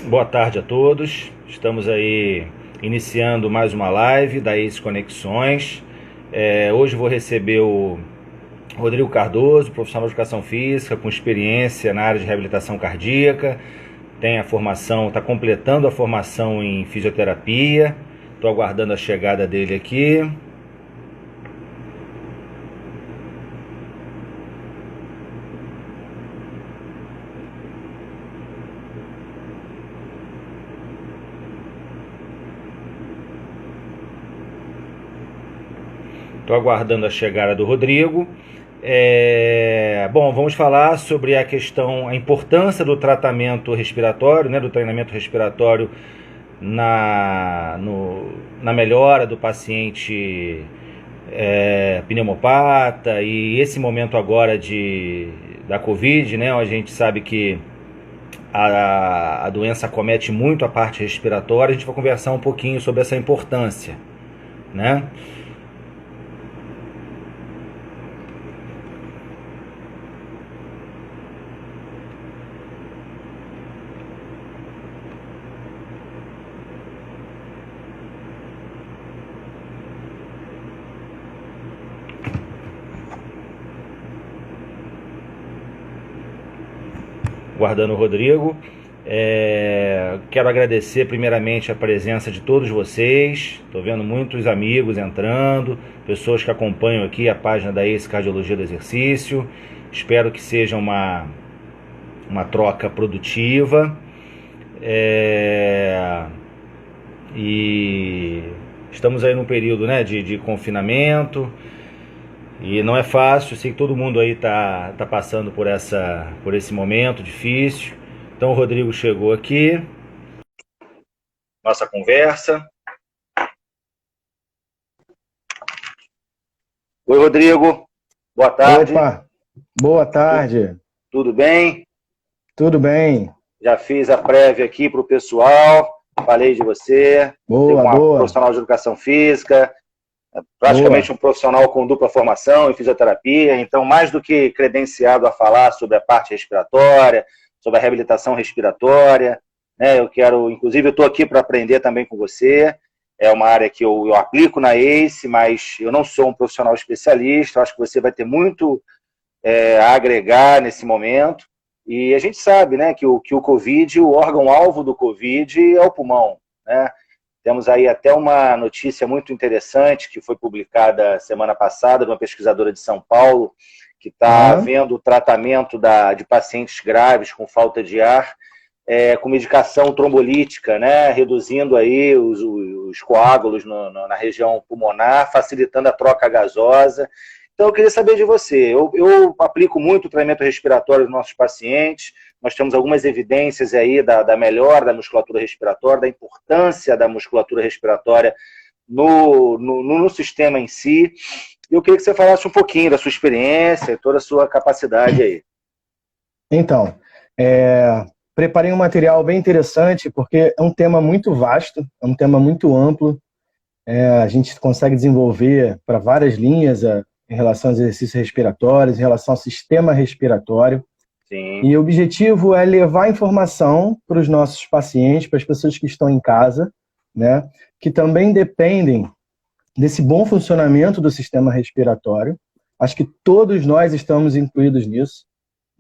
Boa tarde a todos. Estamos aí iniciando mais uma live da Ace Conexões. Hoje vou receber o Rodrigo Cardoso, profissional de educação física, com experiência na área de reabilitação cardíaca. Tem a formação, está completando a formação em fisioterapia. Estou aguardando a chegada dele aqui. Estou aguardando a chegada do Rodrigo. Bom, vamos falar sobre a questão, a importância do tratamento respiratório, né, do treinamento respiratório na melhora do paciente pneumopata, e esse momento agora da Covid, né, a gente sabe que a doença acomete muito a parte respiratória. A gente vai conversar um pouquinho sobre essa importância, né? Guardando o Rodrigo. Quero agradecer primeiramente a presença de todos vocês. Estou vendo muitos amigos entrando, pessoas que acompanham aqui a página da Ace Cardiologia do Exercício. Espero que seja uma troca produtiva. E estamos aí num período, né, de confinamento. E não é fácil, sei que todo mundo aí tá passando por esse momento difícil. Então o Rodrigo chegou aqui, nossa conversa. Oi, Rodrigo, boa tarde. Opa, boa tarde. Tudo bem? Tudo bem. Já fiz a prévia aqui para o pessoal, falei de você. Boa. Profissional de educação física, praticamente um profissional com dupla formação em fisioterapia, então mais do que credenciado a falar sobre a parte respiratória, sobre a reabilitação respiratória, né? Inclusive eu estou aqui para aprender também com você. É uma área que eu aplico na ACE, mas eu não sou um profissional especialista. Eu acho que você vai ter muito a agregar nesse momento. E a gente sabe, né, que o Covid, o órgão-alvo do Covid é o pulmão, né? Temos aí até uma notícia muito interessante que foi publicada semana passada de uma pesquisadora de São Paulo, que está vendo o tratamento de pacientes graves com falta de ar com medicação trombolítica, né, reduzindo aí os coágulos na região pulmonar, facilitando a troca gasosa. Então eu queria saber de você. Eu aplico muito o treinamento respiratório nos nossos pacientes. Nós temos algumas evidências aí da melhora da musculatura respiratória, da importância da musculatura respiratória no sistema em si. Eu queria que você falasse um pouquinho da sua experiência e toda a sua capacidade aí. Então, preparei um material bem interessante, porque é um tema muito vasto, é um tema muito amplo. A gente consegue desenvolver para várias linhas em relação aos exercícios respiratórios, em relação ao sistema respiratório. Sim. E o objetivo é levar informação para os nossos pacientes, para as pessoas que estão em casa, né, que também dependem desse bom funcionamento do sistema respiratório. Acho que todos nós estamos incluídos nisso,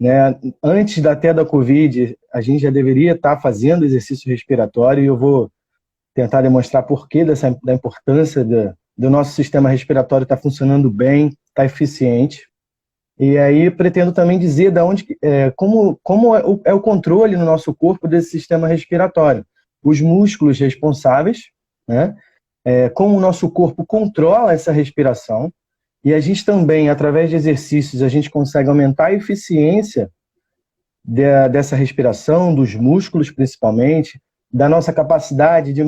né? Antes até da Covid, a gente já deveria estar fazendo exercício respiratório, e eu vou tentar demonstrar porquê da importância do nosso sistema respiratório estar funcionando bem, estar eficiente. E aí pretendo também dizer como é o controle no nosso corpo desse sistema respiratório. Os músculos responsáveis, né? Como o nosso corpo controla essa respiração, e a gente também, através de exercícios, a gente consegue aumentar a eficiência dessa respiração, dos músculos principalmente, da nossa capacidade de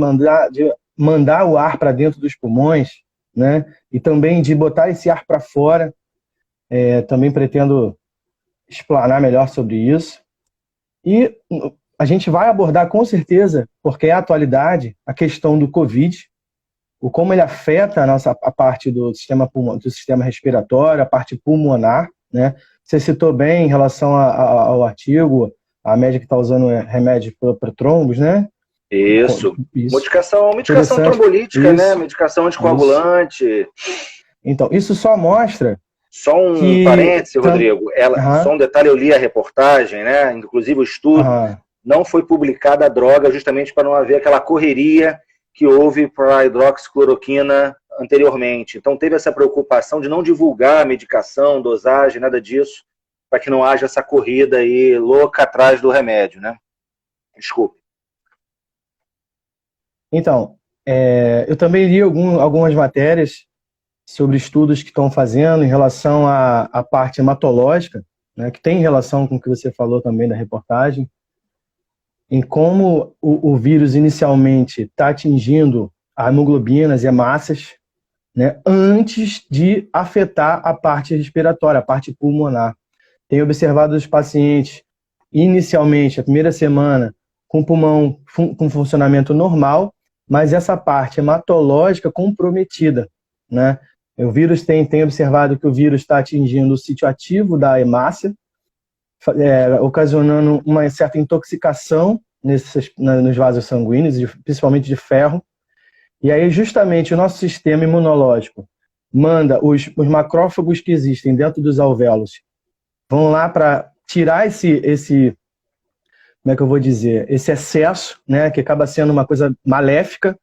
mandar o ar para dentro dos pulmões, né? E também de botar esse ar para fora. Também pretendo explanar melhor sobre isso. E a gente vai abordar com certeza, porque é a atualidade, a questão do Covid, o como ele afeta a parte do sistema respiratório, a parte pulmonar, né? Você citou bem em relação ao artigo, a médica que está usando remédio para trombos, né? Isso. Medicação trombolítica, né? Medicação anticoagulante. Então, isso só mostra... Só um parêntese, Rodrigo. Só um detalhe, eu li a reportagem, né? Inclusive o estudo, não foi publicada a droga justamente para não haver aquela correria que houve para a hidroxicloroquina anteriormente. Então teve essa preocupação de não divulgar a medicação, dosagem, nada disso, para que não haja essa corrida aí louca atrás do remédio, né? Desculpe. Então, eu também li algumas matérias sobre estudos que estão fazendo em relação à parte hematológica, né, que tem relação com o que você falou também da reportagem, em como o vírus inicialmente está atingindo a hemoglobinas e hemácias, né, antes de afetar a parte respiratória, a parte pulmonar. Tem observado os pacientes, inicialmente, a primeira semana, com o pulmão com funcionamento normal, mas essa parte hematológica comprometida, né? O vírus tem observado que o vírus está atingindo o sítio ativo da hemácia, ocasionando uma certa intoxicação nos vasos sanguíneos, principalmente de ferro. E aí, justamente, o nosso sistema imunológico manda os macrófagos que existem dentro dos alvéolos, vão lá para tirar esse como é que eu vou dizer, esse excesso, né, que acaba sendo uma coisa maléfica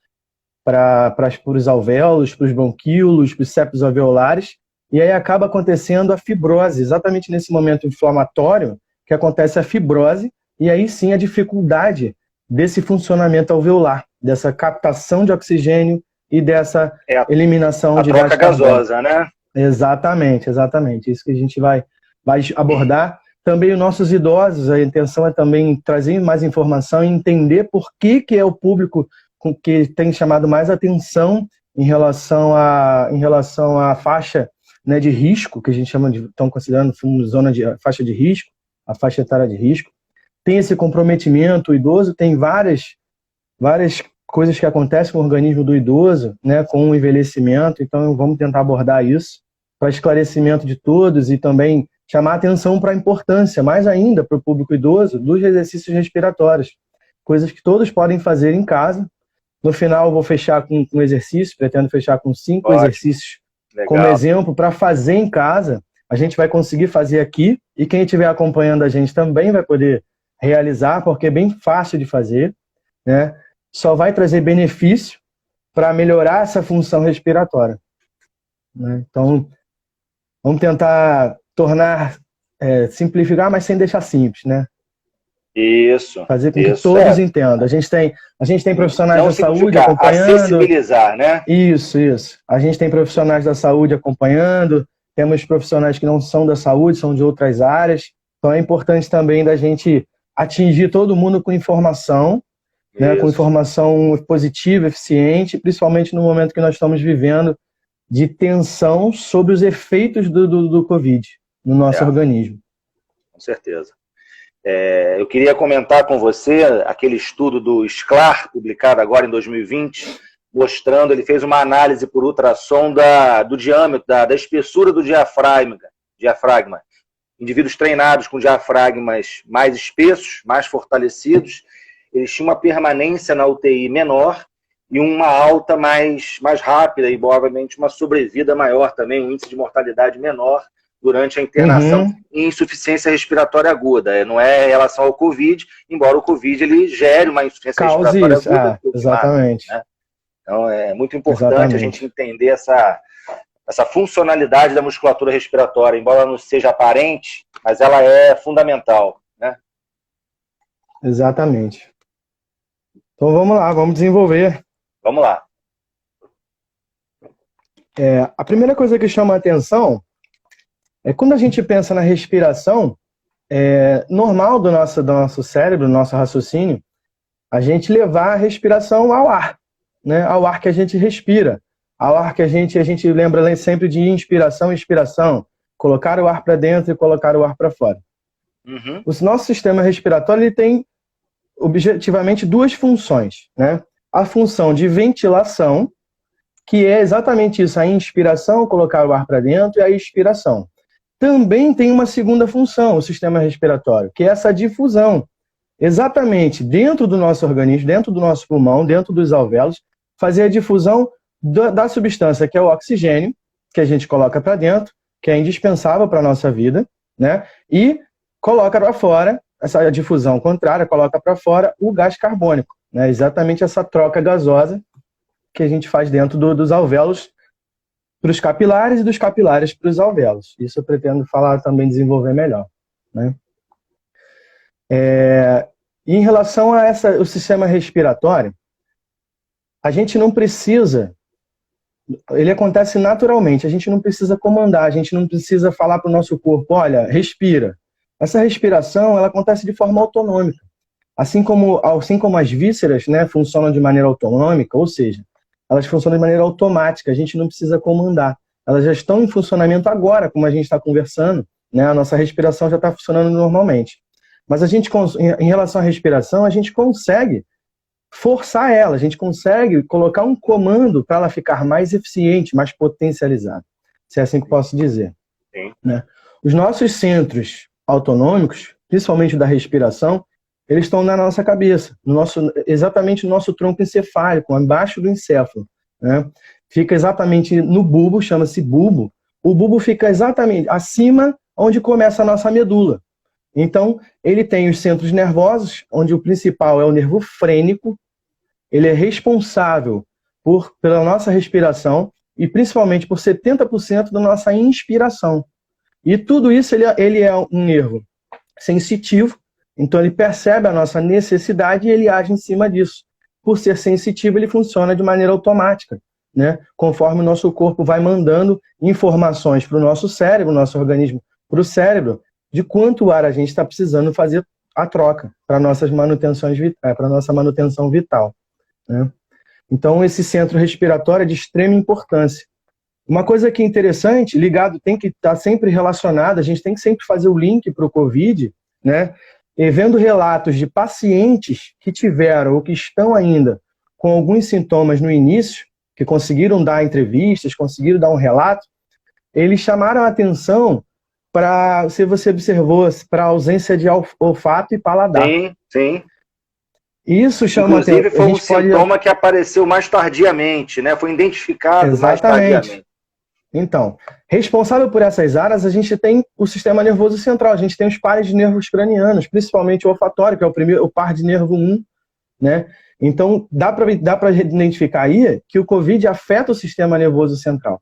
para os alvéolos, para os bronquíolos, para os septos alveolares, e aí acaba acontecendo a fibrose, exatamente nesse momento inflamatório que acontece a fibrose, e aí sim a dificuldade desse funcionamento alveolar, dessa captação de oxigênio e dessa eliminação de troca gasosa, né? Exatamente. Isso que a gente vai abordar. Também os nossos idosos, a intenção é também trazer mais informação e entender por que é o público que tem chamado mais atenção em relação à faixa, né, de risco, que a gente estão considerando zona de faixa de risco, a faixa etária de risco. Tem esse comprometimento, o idoso tem várias coisas que acontecem com o organismo do idoso, né, com o envelhecimento, então vamos tentar abordar isso para esclarecimento de todos e também chamar atenção para a importância, mais ainda para o público idoso, dos exercícios respiratórios, coisas que todos podem fazer em casa. No final eu vou fechar com um exercício, pretendo fechar com 5 exercícios como exemplo para fazer em casa. A gente vai conseguir fazer aqui e quem estiver acompanhando a gente também vai poder realizar, porque é bem fácil de fazer, né? Só vai trazer benefício para melhorar essa função respiratória, né? Então, vamos tentar tornar, simplificar, mas sem deixar simples, né? Isso. Fazer com que todos entendam. A gente tem profissionais da saúde acompanhando. Acessibilizar, né? Isso. A gente tem profissionais da saúde acompanhando, temos profissionais que não são da saúde, são de outras áreas. Então é importante também da gente atingir todo mundo com informação, né? Com informação positiva, eficiente, principalmente no momento que nós estamos vivendo de tensão sobre os efeitos do Covid no nosso organismo. Com certeza. Eu queria comentar com você aquele estudo do SCLAR, publicado agora em 2020, mostrando, ele fez uma análise por ultrassom do diâmetro, da espessura do diafragma. Indivíduos treinados com diafragmas mais espessos, mais fortalecidos, eles tinham uma permanência na UTI menor e uma alta mais rápida e, obviamente, uma sobrevida maior também, um índice de mortalidade menor durante a internação e insuficiência respiratória aguda. Não é em relação ao Covid, embora o Covid ele gere uma insuficiência respiratória aguda. Exatamente. Né? Então, é muito importante a gente entender essa funcionalidade da musculatura respiratória, embora ela não seja aparente, mas ela é fundamental, né? Exatamente. Então vamos lá, vamos desenvolver. Vamos lá. A primeira coisa que chama a atenção é quando a gente pensa na respiração, normal do nosso cérebro, do nosso raciocínio, a gente levar a respiração ao ar, né? Ao ar que a gente respira, ao ar que a gente lembra sempre de inspiração e expiração, colocar o ar para dentro e colocar o ar para fora. O nosso sistema respiratório ele tem objetivamente duas funções, né? A função de ventilação, que é exatamente isso, a inspiração, colocar o ar para dentro, e a expiração. Também tem uma segunda função, o sistema respiratório, que é essa difusão, exatamente dentro do nosso organismo, dentro do nosso pulmão, dentro dos alvéolos, fazer a difusão da substância que é o oxigênio, que a gente coloca para dentro, que é indispensável para a nossa vida, né? E coloca para fora, essa difusão contrária, coloca para fora o gás carbônico, né? Exatamente essa troca gasosa que a gente faz dentro dos alvéolos para os capilares e dos capilares para os alvéolos. Isso eu pretendo falar também, desenvolver melhor, né? Em relação a o sistema respiratório, a gente não precisa, ele acontece naturalmente, a gente não precisa comandar, a gente não precisa falar para o nosso corpo, olha, respira. Essa respiração, ela acontece de forma autonômica. Assim como as vísceras, né, funcionam de maneira autonômica, ou seja, elas funcionam de maneira automática, a gente não precisa comandar. Elas já estão em funcionamento agora, como a gente está conversando, né, a nossa respiração já está funcionando normalmente. Mas em relação à respiração, a gente consegue forçar ela, a gente consegue colocar um comando para ela ficar mais eficiente, mais potencializada, se é assim que posso dizer. Sim. Né? Os nossos centros autonômicos, principalmente da respiração, eles estão na nossa cabeça, exatamente no nosso tronco encefálico, embaixo do encéfalo, né? Fica exatamente no bulbo, chama-se bulbo. O bulbo fica exatamente acima onde começa a nossa medula. Então, ele tem os centros nervosos, onde o principal é o nervo frênico. Ele é responsável pela nossa respiração e principalmente por 70% da nossa inspiração. E tudo isso ele é um nervo sensitivo, então ele percebe a nossa necessidade e ele age em cima disso. Por ser sensitivo, ele funciona de maneira automática, né? Conforme o nosso corpo vai mandando informações para o nosso cérebro, nosso organismo para o cérebro, de quanto ar a gente está precisando fazer a troca para nossa manutenção vital, né? Então, esse centro respiratório é de extrema importância. Uma coisa que é interessante, tem que estar sempre relacionado, a gente tem que sempre fazer o link para o Covid, né? E vendo relatos de pacientes que tiveram ou que estão ainda com alguns sintomas no início, que conseguiram dar entrevistas, conseguiram dar um relato, eles chamaram a atenção para, se você observou, para a ausência de olfato e paladar. Sim, sim. Isso chama atenção. Inclusive foi um sintoma que apareceu mais tardiamente, né? Foi identificado mais tardiamente. Então, responsável por essas áreas, a gente tem o sistema nervoso central, a gente tem os pares de nervos cranianos, principalmente o olfatório, que é o par de nervo 1, né? Então, dá para identificar aí que o Covid afeta o sistema nervoso central,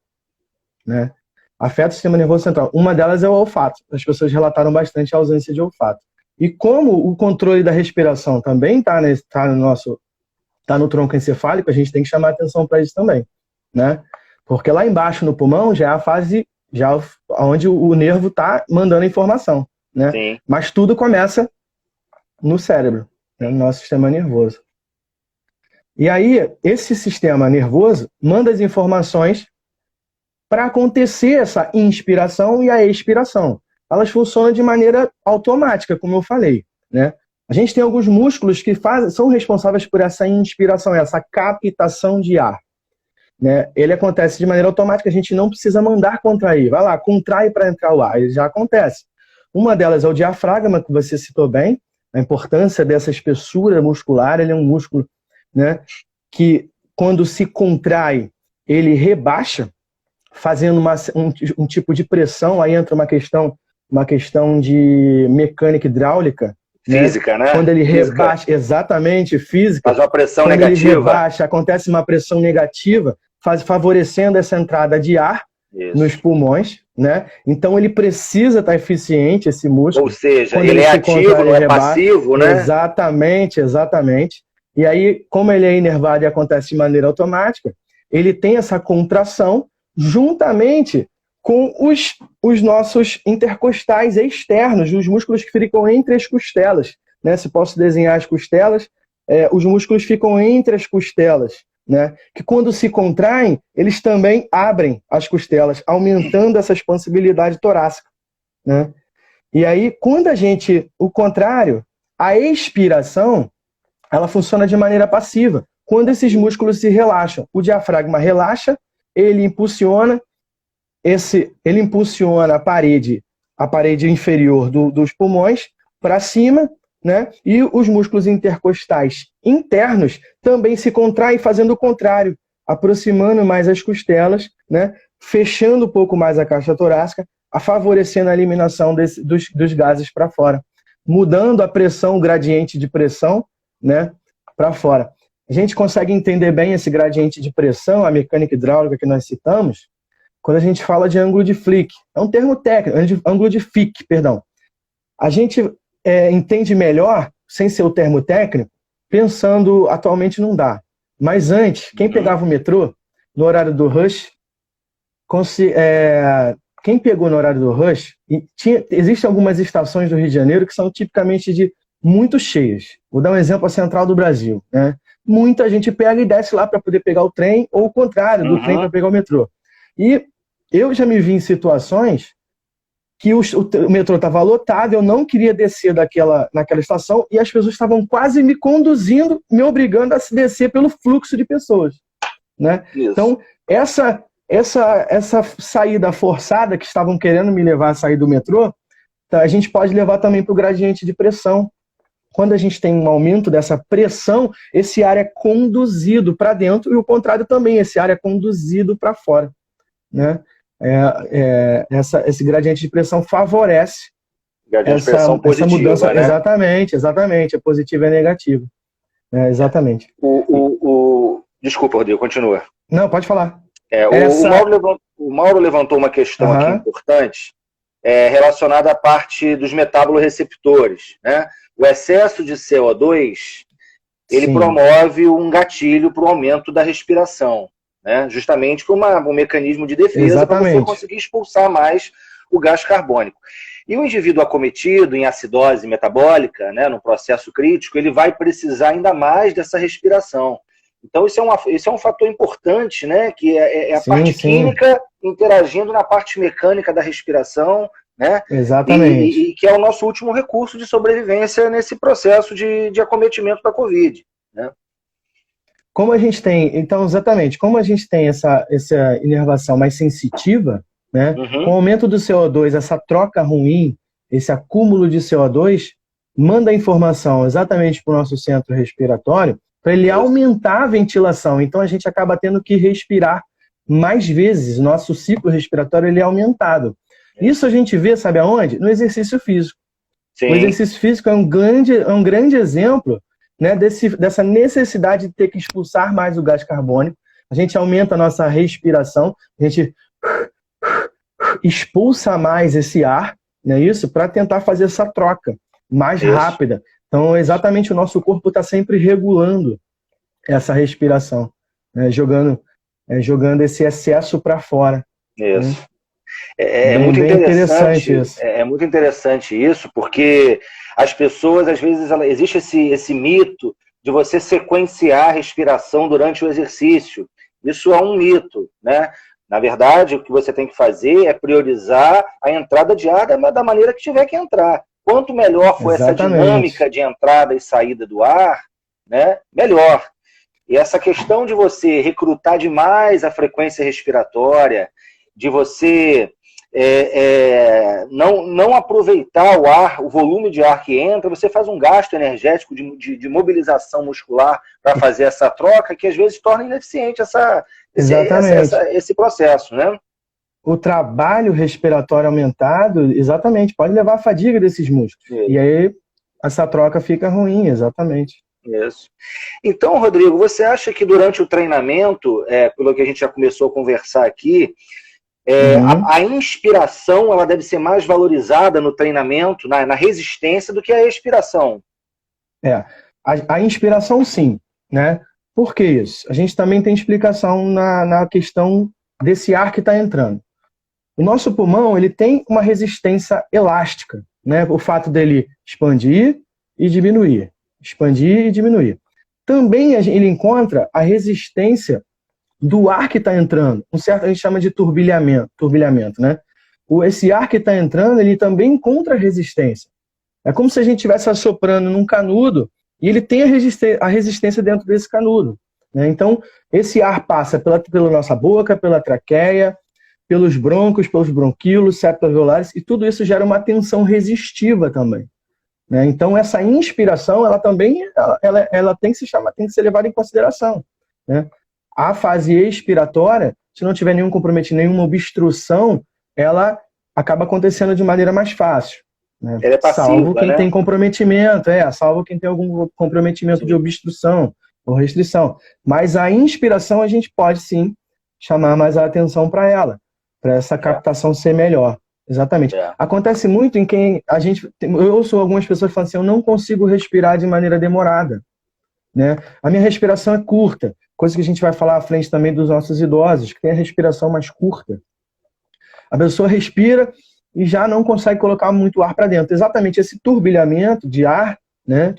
né? Afeta o sistema nervoso central. Uma delas é o olfato. As pessoas relataram bastante a ausência de olfato. E como o controle da respiração também está no tronco encefálico, a gente tem que chamar atenção para isso também, né? Porque lá embaixo no pulmão já é a fase onde o nervo está mandando a informação, né? Sim. Mas tudo começa no cérebro, né? No nosso sistema nervoso. E aí, esse sistema nervoso manda as informações para acontecer essa inspiração e a expiração. Elas funcionam de maneira automática, como eu falei, né? A gente tem alguns músculos que são responsáveis por essa inspiração, essa captação de ar, né? Ele acontece de maneira automática, a gente não precisa mandar contrair. Vai lá, contrai para entrar o ar, ele já acontece. Uma delas é o diafragma, que você citou bem, a importância dessa espessura muscular. Ele é um músculo, né, que quando se contrai, ele rebaixa, fazendo um tipo de pressão. Aí entra uma questão de mecânica hidráulica. Física, né? Quando ele rebaixa, exatamente, física. Faz uma pressão quando negativa. Ele rebaixa, acontece uma pressão negativa, favorecendo essa entrada de ar nos pulmões, né? Então ele precisa estar eficiente, esse músculo. Ou seja, ele é ativo, não é passivo, né? Exatamente. E aí, como ele é inervado e acontece de maneira automática, ele tem essa contração juntamente com os nossos intercostais externos, os músculos que ficam entre as costelas, né? Se posso desenhar as costelas, os músculos ficam entre as costelas, né? Que quando se contraem, eles também abrem as costelas, aumentando essa expansibilidade torácica, né? E aí, quando o contrário, a expiração, ela funciona de maneira passiva. Quando esses músculos se relaxam, o diafragma relaxa, ele impulsiona a parede inferior dos pulmões para cima, né? E os músculos intercostais internos também se contraem, fazendo o contrário, aproximando mais as costelas, né? Fechando um pouco mais a caixa torácica, favorecendo a eliminação dos gases para fora, mudando a pressão, o gradiente de pressão, né, para fora. A gente consegue entender bem esse gradiente de pressão, a mecânica hidráulica que nós citamos, quando a gente fala de ângulo de Flick. É um termo técnico, ângulo de Fick, perdão. A gente entende melhor, sem ser o termo técnico, pensando, atualmente não dá. Mas antes, quem pegava o metrô, no horário do rush, quem pegou no horário do rush, existem algumas estações do Rio de Janeiro que são tipicamente muito cheias. Vou dar um exemplo, a Central do Brasil, né? Muita gente pega e desce lá para poder pegar o trem, ou o contrário, do trem para pegar o metrô. E eu já me vi em situações que o metrô estava lotado, eu não queria descer naquela estação, e as pessoas estavam quase me conduzindo, me obrigando a se descer pelo fluxo de pessoas, né? Então, essa saída forçada que estavam querendo me levar a sair do metrô, a gente pode levar também para o gradiente de pressão. Quando a gente tem um aumento dessa pressão, esse ar é conduzido para dentro, e o contrário também, esse ar é conduzido para fora, né? Esse gradiente de pressão favorece essa mudança, né? Exatamente, é positivo e negativo. Exatamente. Desculpa, Rodrigo, continua. Não, pode falar. O Mauro levantou uma questão aqui importante, relacionada à parte dos metaboloreceptores, né? O excesso de CO2, ele promove um gatilho para o aumento da respiração, né? Justamente como um mecanismo de defesa para você conseguir expulsar mais o gás carbônico. E o indivíduo acometido em acidose metabólica, né, no processo crítico, ele vai precisar ainda mais dessa respiração. Então, isso é um fator importante, né? Que é a parte química interagindo na parte mecânica da respiração, né? Exatamente. E que é o nosso último recurso de sobrevivência nesse processo de acometimento da Covid, né? Como a gente tem, então, exatamente, como a gente tem essa inervação mais sensitiva, né? Com o aumento do CO2, essa troca ruim, esse acúmulo de CO2, manda a informação exatamente para o nosso centro respiratório, para ele aumentar a ventilação. Então, a gente acaba tendo que respirar mais vezes. Nosso ciclo respiratório ele é aumentado. Isso a gente vê, sabe aonde? No exercício físico. Sim. O exercício físico é um grande exemplo, né, dessa necessidade de ter que expulsar mais o gás carbônico. A gente aumenta a nossa respiração, a gente expulsa mais esse ar, não é isso? Para tentar fazer essa troca mais rápida. Então, exatamente, o nosso corpo está sempre regulando essa respiração, né? Jogando esse excesso para fora. Isso. Né? É muito interessante isso. É muito interessante isso, porque as pessoas, às vezes, existe esse mito de você sequenciar a respiração durante o exercício. Isso é um mito, né? Na verdade, o que você tem que fazer é priorizar a entrada de ar da maneira que tiver que entrar. Quanto melhor for essa dinâmica de entrada e saída do ar, né, melhor. E essa questão de você recrutar demais a frequência respiratória, de você não aproveitar o ar, o volume de ar que entra, você faz um gasto energético de mobilização muscular para fazer essa troca, que às vezes torna ineficiente esse processo, né? O trabalho respiratório aumentado, exatamente, pode levar à fadiga desses músculos. Sim. E aí, essa troca fica ruim, exatamente. Isso. Então, Rodrigo, você acha que durante o treinamento, pelo que a gente já começou a conversar aqui, a inspiração ela deve ser mais valorizada no treinamento, na resistência, do que a expiração? A inspiração, sim, né? Por que isso? A gente também tem explicação na questão desse ar que está entrando. O nosso pulmão ele tem uma resistência elástica, né? O fato dele expandir e diminuir. Expandir e diminuir. Também ele encontra a resistência do ar que está entrando. A gente chama de turbilhamento, né? Esse ar que está entrando, ele também encontra resistência. É como se a gente estivesse assoprando num canudo e ele tem a resistência dentro desse canudo, né? Então, esse ar passa pela nossa boca, pela traqueia, pelos brônquios, pelos bronquíolos, septo alveolares, e tudo isso gera uma tensão resistiva também, né? Então, essa inspiração, ela também ela tem que se chamar, tem que ser levada em consideração, né? A fase expiratória, se não tiver nenhum comprometimento, nenhuma obstrução, ela acaba acontecendo de maneira mais fácil, né? Ela é passiva, salvo quem né? tem comprometimento, salvo quem tem algum comprometimento Sim. de obstrução ou restrição. Mas a inspiração a gente pode sim chamar mais a atenção para ela, para essa captação ser melhor. Exatamente. Acontece muito em quem a gente... Eu ouço algumas pessoas falando assim, eu não consigo respirar de maneira demorada, né? A minha respiração é curta, coisa que a gente vai falar à frente também dos nossos idosos, que tem a respiração mais curta. A pessoa respira e já não consegue colocar muito ar para dentro. Exatamente esse turbilhamento de ar, né?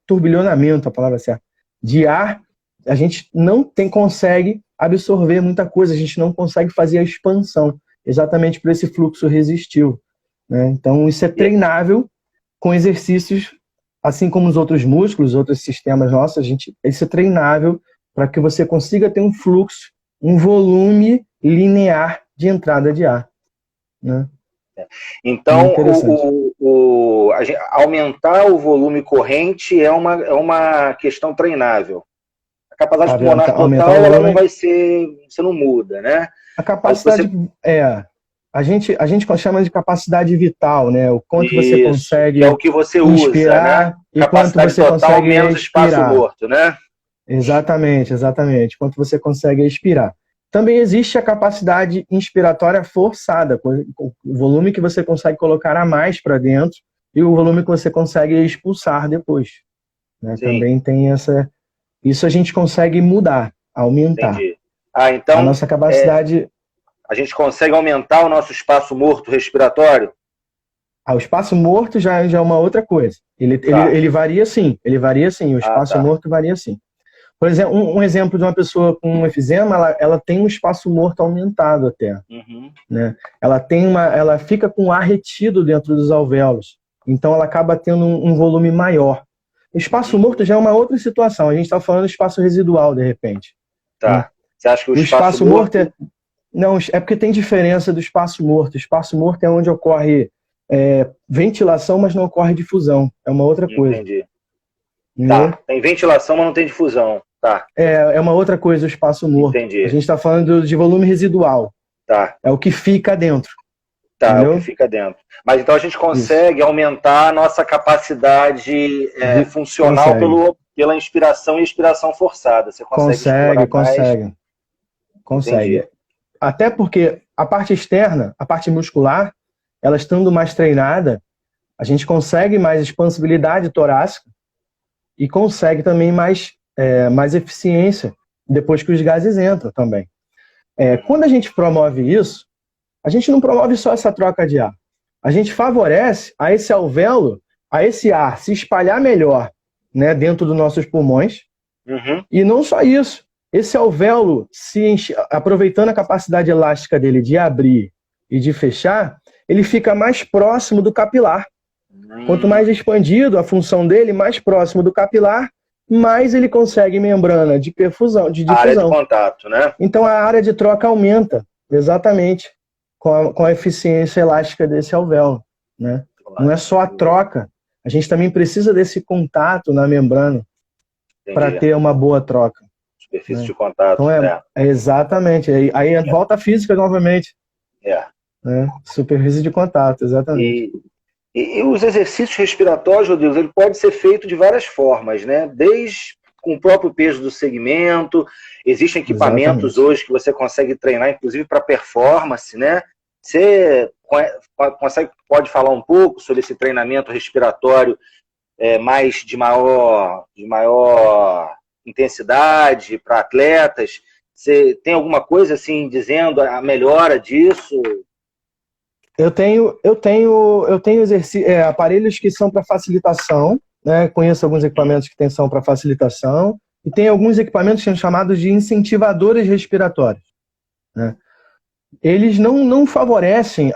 Turbilhonamento, a palavra certa, de ar, a gente não consegue absorver muita coisa, a gente não consegue fazer a expansão, exatamente por esse fluxo resistiu, né? Então, isso é treinável com exercícios, assim como os outros músculos, outros sistemas nossos, isso é treinável para que você consiga ter um fluxo, um volume linear de entrada de ar, né? Então, aumentar o volume corrente é uma questão treinável. A capacidade pulmonar total, ela não vai ser, você não muda, né? A capacidade, a gente chama de capacidade vital, né? O quanto você consegue, é o que você inspirar, usa, né? E quanto você total, consegue menos expirar. Espaço morto, né? Exatamente. Quanto você consegue expirar. Também existe a capacidade inspiratória forçada, o volume que você consegue colocar a mais para dentro e o volume que você consegue expulsar depois, né? Também tem essa... Isso a gente consegue mudar, aumentar. Entendi. Então, a nossa capacidade... a gente consegue aumentar o nosso espaço morto respiratório? O espaço morto já é uma outra coisa. Ele varia sim, o espaço morto varia sim. Por exemplo, um exemplo de uma pessoa com um efizema, ela tem um espaço morto aumentado até. Né? Ela fica com o ar retido dentro dos alvéolos. Então ela acaba tendo um volume maior. O espaço morto já é uma outra situação. A gente está falando de espaço residual, de repente. Né? Você acha que o espaço morto Não, é porque tem diferença do espaço morto. O espaço morto é onde ocorre ventilação, mas não ocorre difusão. É uma outra coisa. Entendi. Tá. Tem ventilação, mas não tem difusão. Tá. É uma outra coisa o espaço morto. Entendi. A gente está falando de volume residual. Tá. É o que fica dentro. Tá, entendeu? É o que fica dentro. Mas então a gente consegue aumentar a nossa capacidade funcional pela inspiração e expiração forçada. Você consegue. Consegue. Entendi. Até porque a parte externa, a parte muscular, ela estando mais treinada, a gente consegue mais expansibilidade torácica e consegue também mais eficiência depois que os gases entram também. Quando a gente promove isso, a gente não promove só essa troca de ar. A gente favorece a esse alvéolo, a esse ar se espalhar melhor, né, dentro dos nossos pulmões. E não só isso. Esse alvéolo, aproveitando a capacidade elástica dele de abrir e de fechar, ele fica mais próximo do capilar. Quanto mais expandido a função dele, mais próximo do capilar, mais ele consegue membrana de perfusão, de difusão. A área de contato, né? Então a área de troca aumenta, exatamente, com a eficiência elástica desse alvéolo, né? Não é só a troca, a gente também precisa desse contato na membrana para ter uma boa troca. Superfície de contato. Então exatamente. Aí volta a física novamente. Superfície de contato, exatamente. E os exercícios respiratórios, Rodrigo, ele pode ser feito de várias formas, né? Desde com o próprio peso do segmento, existem equipamentos hoje que você consegue treinar, inclusive para performance, né? Você pode falar um pouco sobre esse treinamento respiratório de maior intensidade para atletas? Você tem alguma coisa assim dizendo a melhora disso? Eu tenho aparelhos que são para facilitação, né? Conheço alguns equipamentos que são para facilitação e tem alguns equipamentos que são chamados de incentivadores respiratórios, né? Eles não favorecem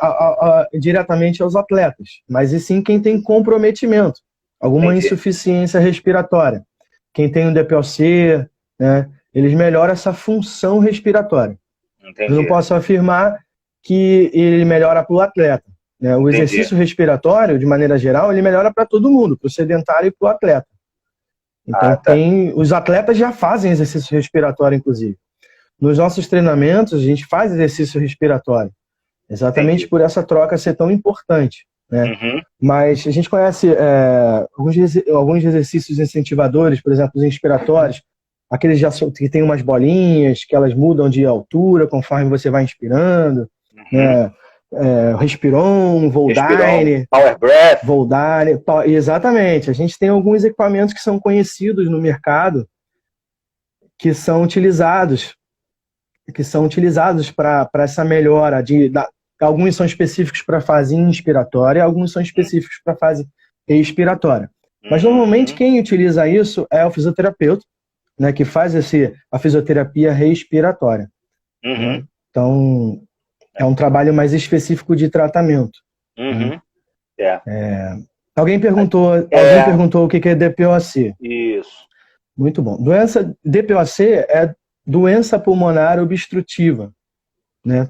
diretamente aos atletas, mas e sim quem tem comprometimento, alguma insuficiência respiratória. Quem tem um DPOC, né? Eles melhoram essa função respiratória. Eu não posso afirmar que ele melhora para o atleta, né? O exercício respiratório, de maneira geral, ele melhora para todo mundo, para o sedentário e para o atleta. Então, os atletas já fazem exercício respiratório, inclusive. Nos nossos treinamentos, a gente faz exercício respiratório, exatamente por essa troca ser tão importante, né? Mas a gente conhece alguns exercícios incentivadores, por exemplo, os inspiratórios, aqueles que tem umas bolinhas, que elas mudam de altura conforme você vai inspirando, né? Respiron, Voldine, Power Breath. Voldine, exatamente. A gente tem alguns equipamentos que são conhecidos no mercado que são utilizados para essa melhora. Alguns são específicos para a fase inspiratória, alguns são específicos para a fase expiratória. Mas normalmente quem utiliza isso é o fisioterapeuta, né, que faz a fisioterapia respiratória. Né? Então, é um trabalho mais específico de tratamento. Alguém perguntou o que é DPOC. Isso. Muito bom. DPOC é doença pulmonar obstrutiva, né?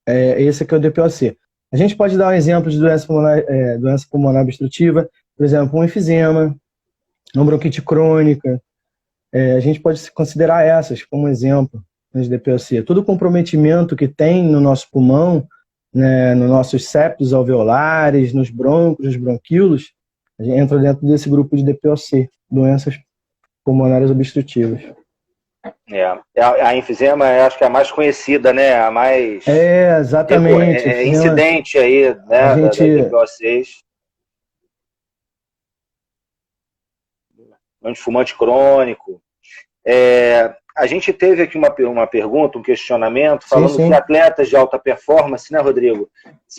Esse aqui é o DPOC. A gente pode dar um exemplo de doença pulmonar obstrutiva, por exemplo, um enfisema, uma bronquite crônica. A gente pode considerar essas como exemplo de DPOC. Todo comprometimento que tem no nosso pulmão, né, nos nossos septos alveolares, nos brônquios, nos bronquíolos, a gente entra dentro desse grupo de DPOC, doenças pulmonares obstrutivas. A enfisema, acho que é a mais conhecida, né? A mais... exatamente. Incidente aí, né? Da DPOCs. Antifumante crônico. A gente teve aqui uma pergunta, um questionamento, falando que atletas de alta performance, né, Rodrigo,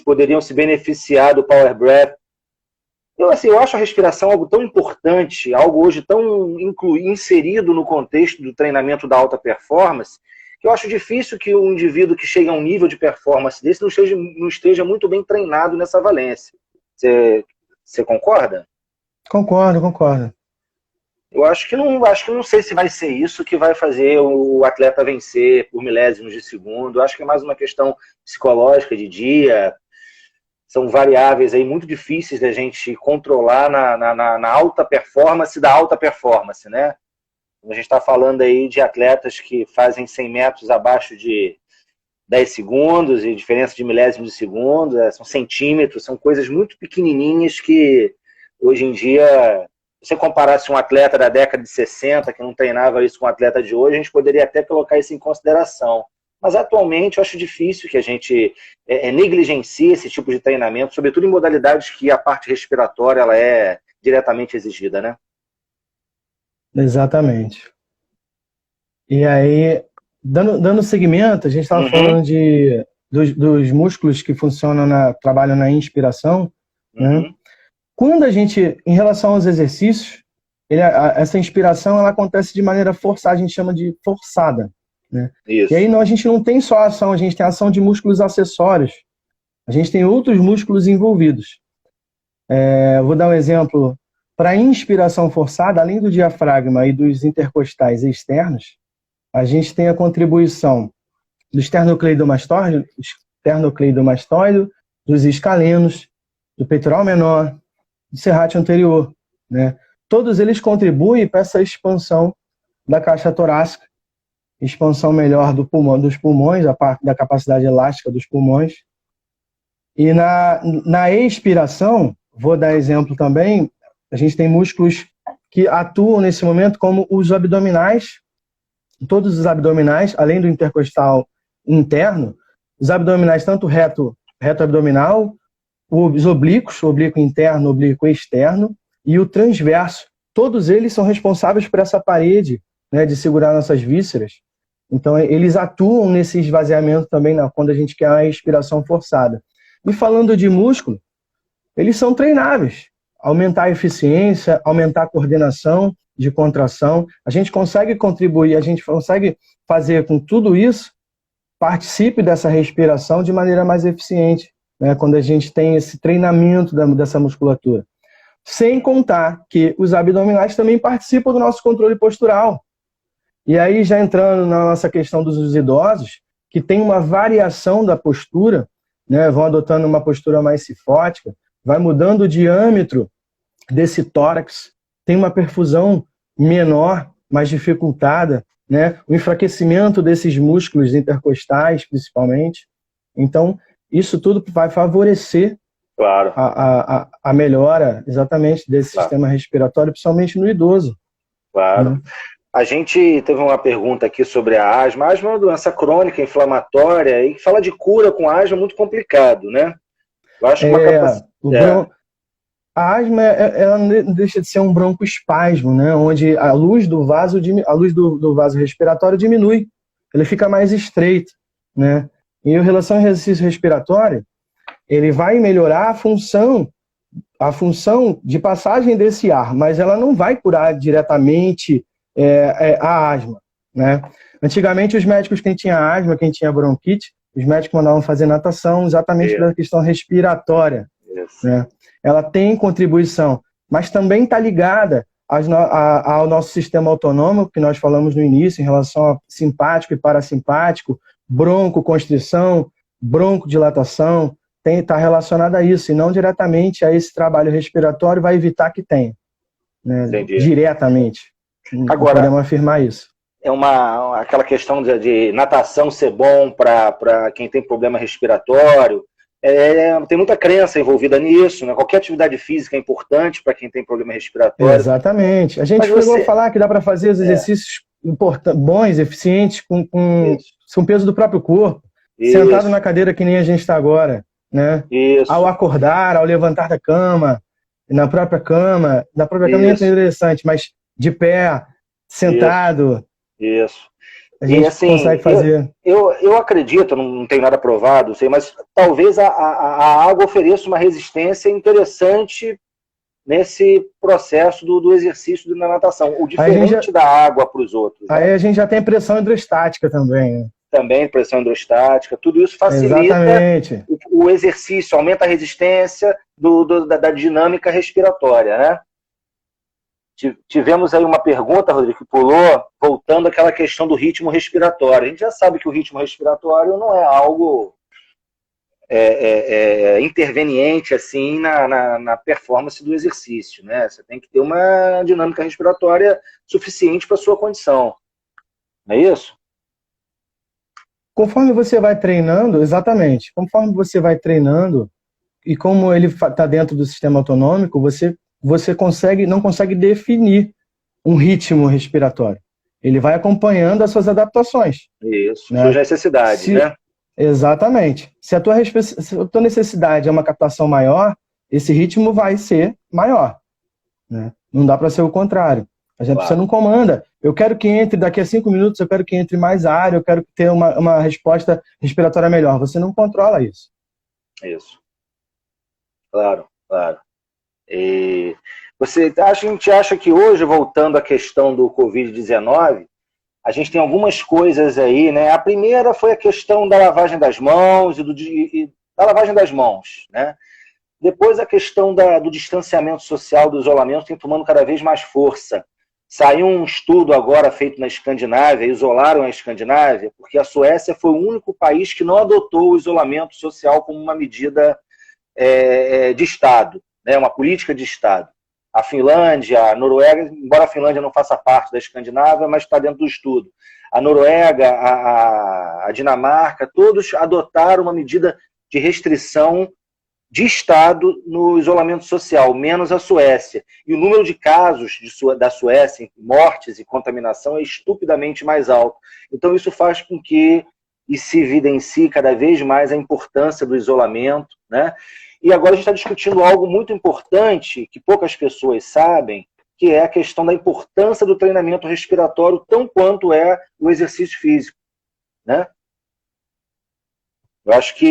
poderiam se beneficiar do Power Breath. Eu acho a respiração algo tão importante, algo hoje tão inserido no contexto do treinamento da alta performance, que eu acho difícil que um indivíduo que chega a um nível de performance desse não esteja muito bem treinado nessa valência. Você concorda? Concordo. Eu acho que não sei se vai ser isso que vai fazer o atleta vencer por milésimos de segundo. Eu acho que é mais uma questão psicológica de dia. São variáveis aí muito difíceis da gente controlar na alta performance da alta performance, né? A gente está falando aí de atletas que fazem 100 metros abaixo de 10 segundos e diferença de milésimos de segundo, são centímetros, são coisas muito pequenininhas que hoje em dia... Se você comparasse um atleta da década de 60, que não treinava isso com um atleta de hoje, a gente poderia até colocar isso em consideração. Mas atualmente eu acho difícil que a gente negligencie esse tipo de treinamento, sobretudo em modalidades que a parte respiratória ela é diretamente exigida, né? Exatamente. E aí, dando seguimento, a gente estava falando dos músculos que trabalham na inspiração, né? Quando a gente, em relação aos exercícios, essa inspiração ela acontece de maneira forçada, a gente chama de forçada, né? Isso. E aí a gente não tem só ação, a gente tem ação de músculos acessórios, a gente tem outros músculos envolvidos. Vou dar um exemplo. Para a inspiração forçada, além do diafragma e dos intercostais externos, a gente tem a contribuição do esternocleidomastoide, dos escalenos, do peitoral menor, do serrátil anterior, né? Todos eles contribuem para essa expansão da caixa torácica, expansão melhor dos pulmões, a parte da capacidade elástica dos pulmões. E na expiração, vou dar exemplo também, a gente tem músculos que atuam nesse momento como os abdominais, todos os abdominais, além do intercostal interno, os abdominais tanto reto abdominal, os oblíquos, oblíquo interno, oblíquo externo, e o transverso. Todos eles são responsáveis por essa parede, né, de segurar nossas vísceras. Então, eles atuam nesse esvaziamento também quando a gente quer a respiração forçada. E falando de músculo, eles são treináveis. Aumentar a eficiência, aumentar a coordenação de contração. A gente consegue contribuir, a gente consegue fazer com tudo isso, participe dessa respiração de maneira mais eficiente, né, quando a gente tem esse treinamento dessa musculatura. Sem contar que os abdominais também participam do nosso controle postural. E aí, já entrando na nossa questão dos idosos, que tem uma variação da postura, né, vão adotando uma postura mais cifótica, vai mudando o diâmetro desse tórax, tem uma perfusão menor, mais dificultada, né, o enfraquecimento desses músculos intercostais, principalmente. Então, isso tudo vai favorecer Claro. a melhora, exatamente, desse sistema respiratório, principalmente no idoso. Claro. Né? A gente teve uma pergunta aqui sobre a asma. A asma é uma doença crônica, inflamatória, e fala de cura com asma é muito complicado, né? Eu acho que a asma, ela não deixa de ser um broncoespasmo, né? Onde a luz do vaso respiratório diminui, ele fica mais estreito, né? E em relação ao exercício respiratório, ele vai melhorar a função de passagem desse ar, mas ela não vai curar diretamente a asma, né? Antigamente, os médicos, quem tinha asma, quem tinha bronquite, os médicos mandavam fazer natação exatamente pela questão respiratória. Né? Ela tem contribuição, mas também está ligada ao nosso sistema autonômico, que nós falamos no início, em relação a simpático e parasimpático, broncoconstrição, broncodilatação, está relacionada a isso, e não diretamente a esse trabalho respiratório, vai evitar que tenha. Né? Diretamente. Agora, podemos afirmar isso. É aquela questão de natação ser bom para quem tem problema respiratório. Tem muita crença envolvida nisso, né? Qualquer atividade física é importante para quem tem problema respiratório. Exatamente. A gente chegou a falar que dá para fazer os exercícios bons, eficientes, com peso do próprio corpo, sentado na cadeira que nem a gente está agora. Né? Ao acordar, ao levantar da cama, na própria cama nem é tão interessante, mas de pé, sentado. Isso. A gente consegue fazer. Eu acredito, não tenho nada provado, sei, mas talvez a água ofereça uma resistência interessante nesse processo do exercício da natação. O diferente da água para os outros. Aí a gente já tem pressão hidrostática também. Né? Também pressão hidrostática, tudo isso facilita o exercício, aumenta a resistência da dinâmica respiratória, né? Tivemos aí uma pergunta, Rodrigo, que pulou, voltando àquela questão do ritmo respiratório. A gente já sabe que o ritmo respiratório não é algo interveniente assim na performance do exercício, né? Você tem que ter uma dinâmica respiratória suficiente para a sua condição. Não é isso? Conforme você vai treinando, exatamente, conforme você vai treinando, e como ele está dentro do sistema autonômico, você não consegue definir um ritmo respiratório. Ele vai acompanhando as suas adaptações. Isso, né? Suas necessidades, né? Exatamente. Se a tua necessidade é uma captação maior, esse ritmo vai ser maior. Né? Não dá para ser o contrário. A gente Você não comanda. Eu quero que entre daqui a 5 minutos, eu quero que entre mais ar, eu quero ter uma resposta respiratória melhor. Você não controla isso. Isso. Claro. E a gente acha que hoje, voltando à questão do Covid-19, a gente tem algumas coisas aí, né? A primeira foi a questão da lavagem das mãos e da lavagem das mãos, né? Depois a questão do distanciamento social, do isolamento, tem tomando cada vez mais força. Saiu um estudo agora feito na Escandinávia, isolaram a Escandinávia, porque a Suécia foi o único país que não adotou o isolamento social como uma medida de Estado, né, uma política de Estado. A Finlândia, a Noruega, embora a Finlândia não faça parte da Escandinávia, mas está dentro do estudo. A Noruega, a Dinamarca, todos adotaram uma medida de restrição de Estado no isolamento social, menos a Suécia. E o número de casos da Suécia, mortes e contaminação, é estupidamente mais alto. Então isso faz com que se evidencie cada vez mais a importância do isolamento, né? E agora a gente está discutindo algo muito importante, que poucas pessoas sabem, que é a questão da importância do treinamento respiratório, tão quanto é o exercício físico, né? Eu acho que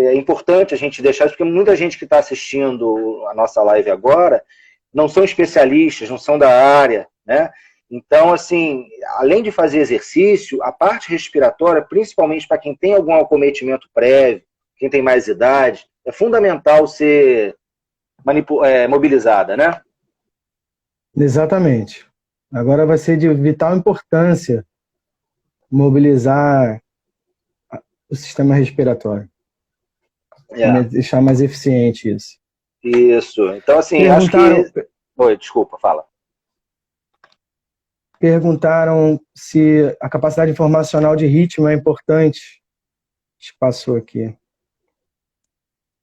é importante a gente deixar isso, porque muita gente que está assistindo a nossa live agora não são especialistas, não são da área, né? Então, assim, além de fazer exercício, a parte respiratória, principalmente para quem tem algum acometimento prévio, quem tem mais idade, é fundamental ser mobilizada, né? Exatamente. Agora vai ser de vital importância mobilizar o sistema respiratório. deixar mais eficiente isso. Isso. Então, assim, acho que... Oi, desculpa, fala. Perguntaram se a capacidade informacional de ritmo é importante. Passou aqui.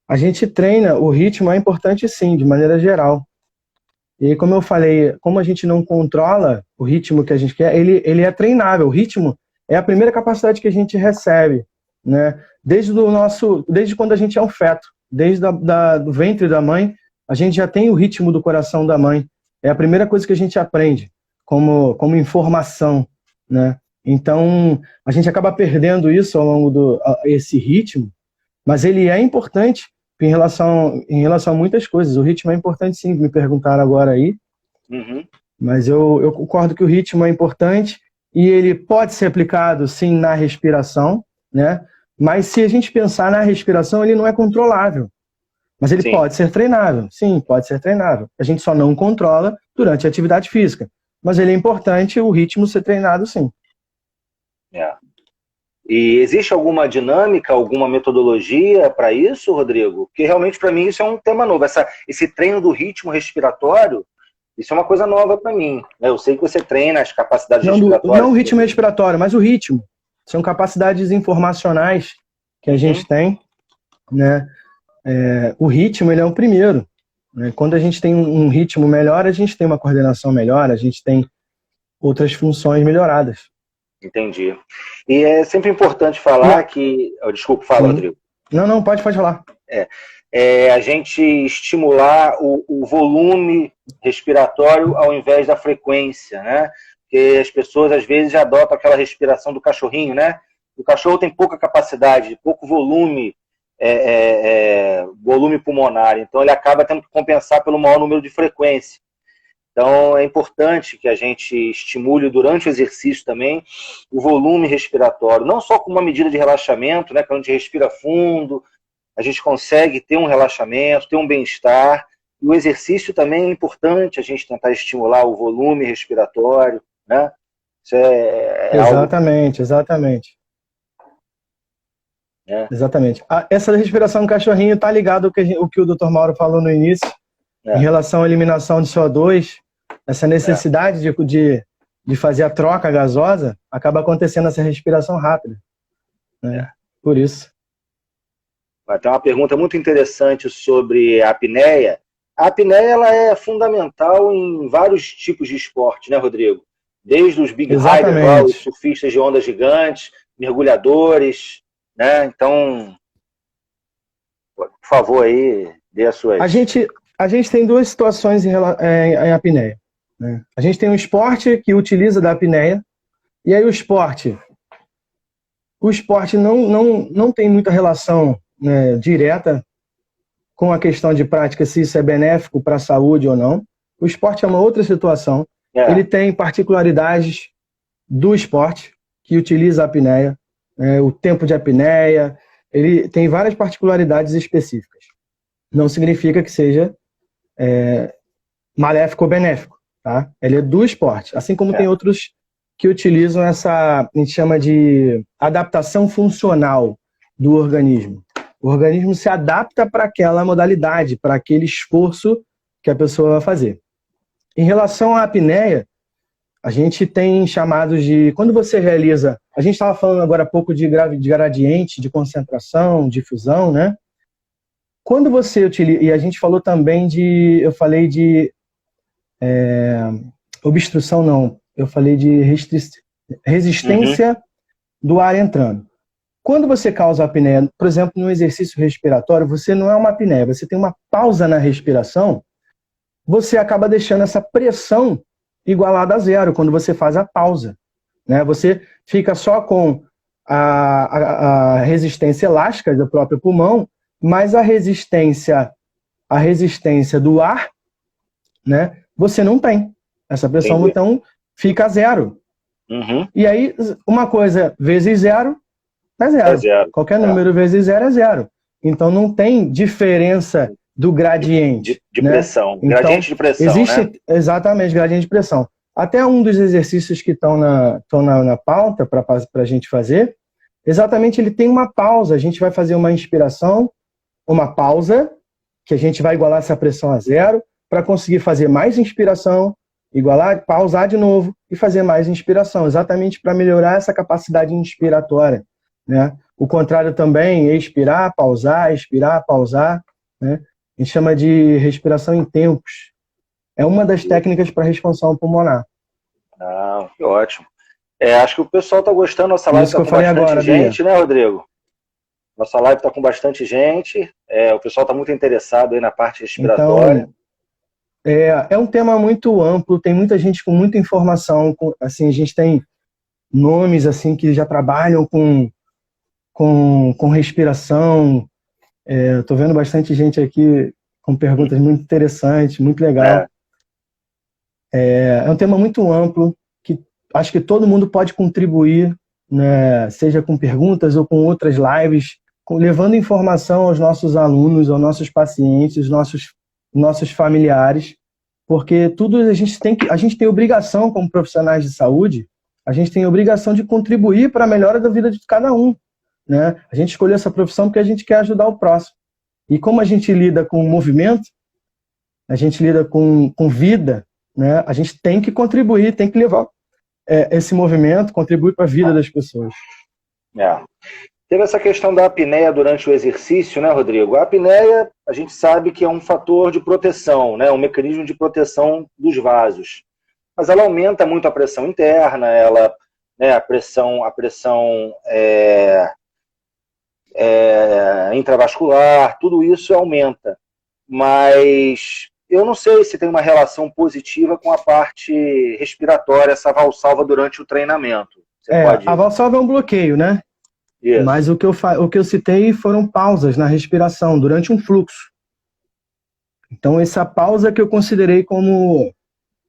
A gente treina, o ritmo é importante sim, de maneira geral. E como eu falei, como a gente não controla o ritmo que a gente quer, ele é treinável. O ritmo é a primeira capacidade que a gente recebe, né? Desde quando a gente é um feto, desde do ventre da mãe, a gente já tem o ritmo do coração da mãe. É a primeira coisa que a gente aprende como informação, né? Então, a gente acaba perdendo isso ao longo esse ritmo, mas ele é importante em relação a muitas coisas. O ritmo é importante sim, me perguntaram agora aí. Mas eu concordo que o ritmo é importante e ele pode ser aplicado sim na respiração, né? Mas se a gente pensar na respiração, ele não é controlável. Mas ele pode ser treinável. Sim, pode ser treinável. A gente só não controla durante a atividade física. Mas ele é importante o ritmo ser treinado sim. E existe alguma dinâmica, alguma metodologia para isso, Rodrigo? Porque realmente para mim isso é um tema novo. Esse treino do ritmo respiratório, isso é uma coisa nova para mim. Eu sei que você treina as capacidades respiratórias. Não o ritmo respiratório, mas o ritmo. São capacidades informacionais que a gente tem, né? O ritmo, ele é o primeiro, né? Quando a gente tem um ritmo melhor, a gente tem uma coordenação melhor, a gente tem outras funções melhoradas. Entendi. E é sempre importante falar que... Desculpa, fala, Rodrigo. Não, pode falar. A gente estimular o volume respiratório ao invés da frequência, né? Porque as pessoas, às vezes, já adotam aquela respiração do cachorrinho, né? O cachorro tem pouca capacidade, pouco volume, volume pulmonar, então ele acaba tendo que compensar pelo maior número de frequência. Então é importante que a gente estimule durante o exercício também o volume respiratório, não só como uma medida de relaxamento, né? Quando a gente respira fundo, a gente consegue ter um relaxamento, ter um bem-estar. E o exercício também é importante a gente tentar estimular o volume respiratório, né? Isso exatamente. Exatamente. Essa respiração do cachorrinho está ligado ao que o Dr. Mauro falou no início, em relação à eliminação de CO2, essa necessidade de fazer a troca gasosa, acaba acontecendo essa respiração rápida. Né? Por isso. Tem uma pergunta muito interessante sobre a apneia. A apneia ela é fundamental em vários tipos de esporte, né, Rodrigo? Desde os big riders, os surfistas de ondas gigantes, mergulhadores, né? Então, por favor, aí, dê a sua... A gente tem duas situações em apneia. Né? A gente tem um esporte que utiliza da apneia, e aí o esporte não tem muita relação, né, direta com a questão de prática, se isso é benéfico para a saúde ou não. O esporte é uma outra situação. Ele tem particularidades do esporte que utiliza a apneia, o tempo de apneia, ele tem várias particularidades específicas. Não significa que seja maléfico ou benéfico, tá? Ele é do esporte, assim como tem outros que utilizam a gente chama de adaptação funcional do organismo. O organismo se adapta para aquela modalidade, para aquele esforço que a pessoa vai fazer. Em relação à apneia, a gente tem chamados de... Quando você realiza... A gente estava falando agora há pouco de gradiente, de concentração, difusão, né? Quando você utiliza... E a gente falou também de... Eu falei de... obstrução, não. Eu falei de resistência do ar entrando. Quando você causa apneia, por exemplo, no exercício respiratório, você não é uma apneia, você tem uma pausa na respiração, você acaba deixando essa pressão igualada a zero quando você faz a pausa. Né? Você fica só com a resistência elástica do próprio pulmão, mas a resistência do ar, né, você não tem. Essa pressão, então, fica a zero. E aí, uma coisa vezes zero é zero. Qualquer número vezes zero é zero. Então, não tem diferença do gradiente. De pressão. Então, gradiente de pressão, existe, né? Exatamente, gradiente de pressão. Até um dos exercícios que estão na pauta para a gente fazer, exatamente, ele tem uma pausa. A gente vai fazer uma inspiração, uma pausa, que a gente vai igualar essa pressão a zero, para conseguir fazer mais inspiração, igualar, pausar de novo e fazer mais inspiração, exatamente para melhorar essa capacidade inspiratória, né? O contrário também, expirar, pausar, né? A gente chama de respiração em tempos. É uma das técnicas para respiração pulmonar. Ah, que ótimo. Acho que o pessoal está gostando, nossa live está com bastante agora, gente, né, Rodrigo? Nossa live está com bastante gente, o pessoal está muito interessado aí na parte respiratória. Então, é um tema muito amplo, tem muita gente com muita informação, assim, a gente tem nomes assim que já trabalham com respiração. Estou vendo bastante gente aqui com perguntas muito interessantes, muito legal. É um tema muito amplo, que acho que todo mundo pode contribuir, né, seja com perguntas ou com outras lives, levando informação aos nossos alunos, aos nossos pacientes, nossos familiares, porque tudo a gente tem obrigação como profissionais de saúde, a gente tem obrigação de contribuir para a melhora da vida de cada um, né? A gente escolheu essa profissão porque a gente quer ajudar o próximo. E como a gente lida com movimento, a gente lida com vida, né? A gente tem que contribuir, tem que levar esse movimento, contribuir para a vida das pessoas. Teve essa questão da apneia durante o exercício, né, Rodrigo? A apneia, a gente sabe que é um fator de proteção, né? Um mecanismo de proteção dos vasos. Mas ela aumenta muito a pressão interna, a pressão intravascular, tudo isso aumenta. Mas eu não sei se tem uma relação positiva com a parte respiratória, essa valsalva durante o treinamento. A valsalva é um bloqueio, né? Isso. Mas o que eu citei foram pausas na respiração durante um fluxo. Então, essa pausa que eu considerei como